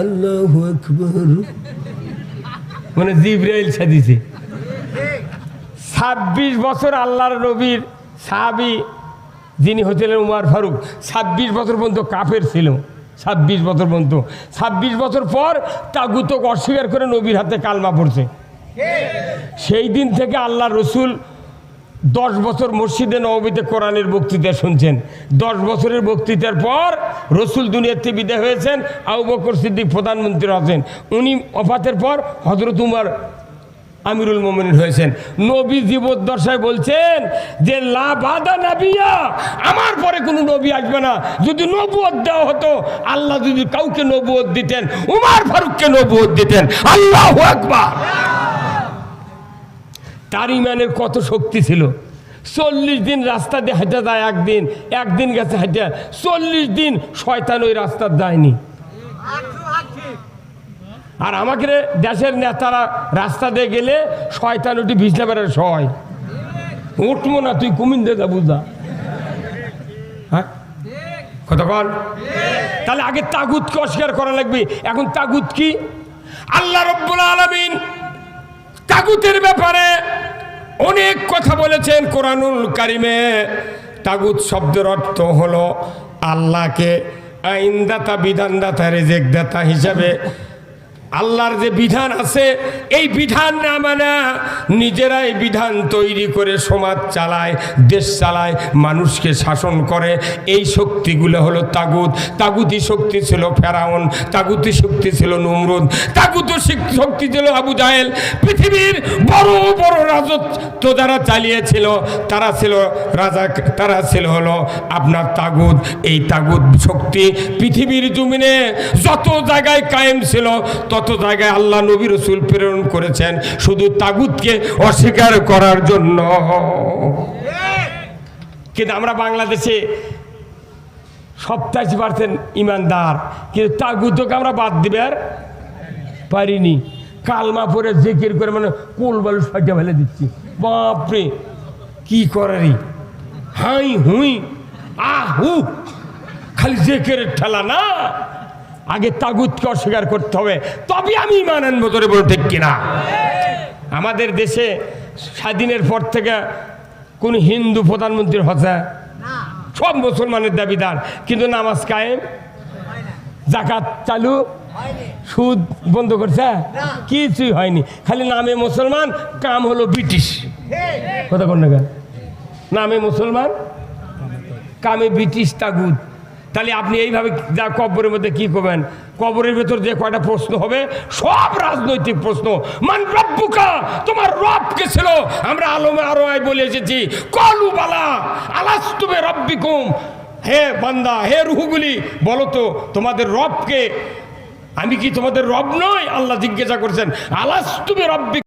A: আল্লাহু আকবার মানে জিবরাইল সাজিছে। 26 বছর আল্লাহর নবীর সাহাবী যিনি হচ্ছিলেন উমর ফারুক, 26 বছর পর্যন্ত কাফের ছিল। 26 বছর পর্যন্ত, 26 বছর পর তাগুত অস্বীকার করে নবীর হাতে কালমা পড়ছে। সেই দিন থেকে আল্লাহ রসুল 10 বছর মসজিদে নববীতে কোরআনের বক্তৃতা শুনছেন। 10 বছরের বক্তৃতার পর রসুল দুনিয়াতে বিদায় হয়েছেন। আবু বকর সিদ্দিক প্রধানমন্ত্রী আছেন, উনি ওফাতের পর হযরত উমর আমিরুল মোমিনিন হয়েছেন। নবী জীবদ্দশায় বলছেন যে লা বাদা নাবিয়া, আমার পরে কোনো নবী আসবে না। যদি নবুয়ত দেওয়া হতো, আল্লাহ যদি কাউকে নবুয়ত দিতেন উমর ফারুককে নবুয়ত দিতেন। আল্লাহু আকবার। তার ইমানের কত শক্তি ছিল। 40 দিন রাস্তা দিয়ে হেঁটে যায়, একদিন গেছে হেঁটে, 40 দিন শয়তান ওই রাস্তা যায়নি। আর আমাকে দেশের নেতারা রাস্তা দিয়ে গেলে শয়তান উঠি ভিজলে বেড়ার সয় উঠবো না, তুই কুমিন দে বুঝা। হ্যাঁ কতক্ষণ? তাহলে আগে তাগুতকে অস্বীকার করা লাগবে। এখন তাগুত কি? আল্লাহ রাব্বুল আলামিন তাগুতের ব্যাপারে অনেক কথা বলেছেন কোরআনুল কারিমে। তাগুত শব্দের অর্থ হলো আল্লাহকে আইনদাতা, বিধানদাতা, রিজিকদাতা হিসাবে আল্লাহর যে বিধান আছে এই বিধান না মানে নিজেরাই বিধান তৈরি করে সমাজ চালায়, দেশ চালায়, মানুষকে শাসন করে, এই শক্তিগুলো হলো তাগুত। তাগুতি শক্তি ছিল ফেরাউন, তাগুতি শক্তি ছিল নমরুদ, তাগুতি শক্তি ছিল আবু জাহেল। পৃথিবীর বড় বড় রাজত্ব যারা চালিয়েছিল তারা ছিল রাজা, তারা ছিল হলো আপনার তাগুত। এই তাগুত শক্তি পৃথিবীর জমিনে যত জায়গায় কায়েম ছিল তত জায়গায় আল্লাহ নবী রাসূল প্রেরণ করেছেন শুধু তাগুতকে অস্বীকার করার জন্য। কিন্তু আমরা বাংলাদেশে 87% ইমানদার, কিন্তু তাগুতকে আমরা বাদ দিবে আর পারিনি। কালমা পরে জিকির করে মানে কোল বালু সাজা ফেলে দিচ্ছি। বাপরে কি করারি, হাই হুই আহু, খালি জিকিরের ঠেলা না। আগে তাগুতকে অস্বীকার করতে হবে, তবে আমি ইমান আনবো। তোরে বলো ঠিক কিনা? আমাদের দেশে স্বাধীনের পর থেকে কোন হিন্দু প্রধানমন্ত্রী হচ্ছে? সব মুসলমানের দাবিদার, কিন্তু নামাজ কায়েম, জাকাত চালু, সুদ বন্ধ করছে, কিছুই হয়নি। খালি নামে মুসলমান, কাম হলো ব্রিটিশ। কথা কোন না? নামে মুসলমান, কামে ব্রিটিশ তাগুত। তাহলে আপনি এইভাবে যা কবরের মধ্যে কি করবেন? কবরের ভেতর যে কয়টা প্রশ্ন হবে সব রাজনৈতিক প্রশ্ন। মান রব্বুকা, তোমার রব কে ছিল? আমরা আলমে আরোয় বলে এসেছি কলু বালা আলাস্তু বিরাব্বিকুম, হে বান্দা, হে রুহগুলি বলো তো তোমাদের রবকে। আমি কি তোমাদের রব নই? আল্লাহ জিজ্ঞাসা করছেন আলাস্তু বিরাব্বিকুম।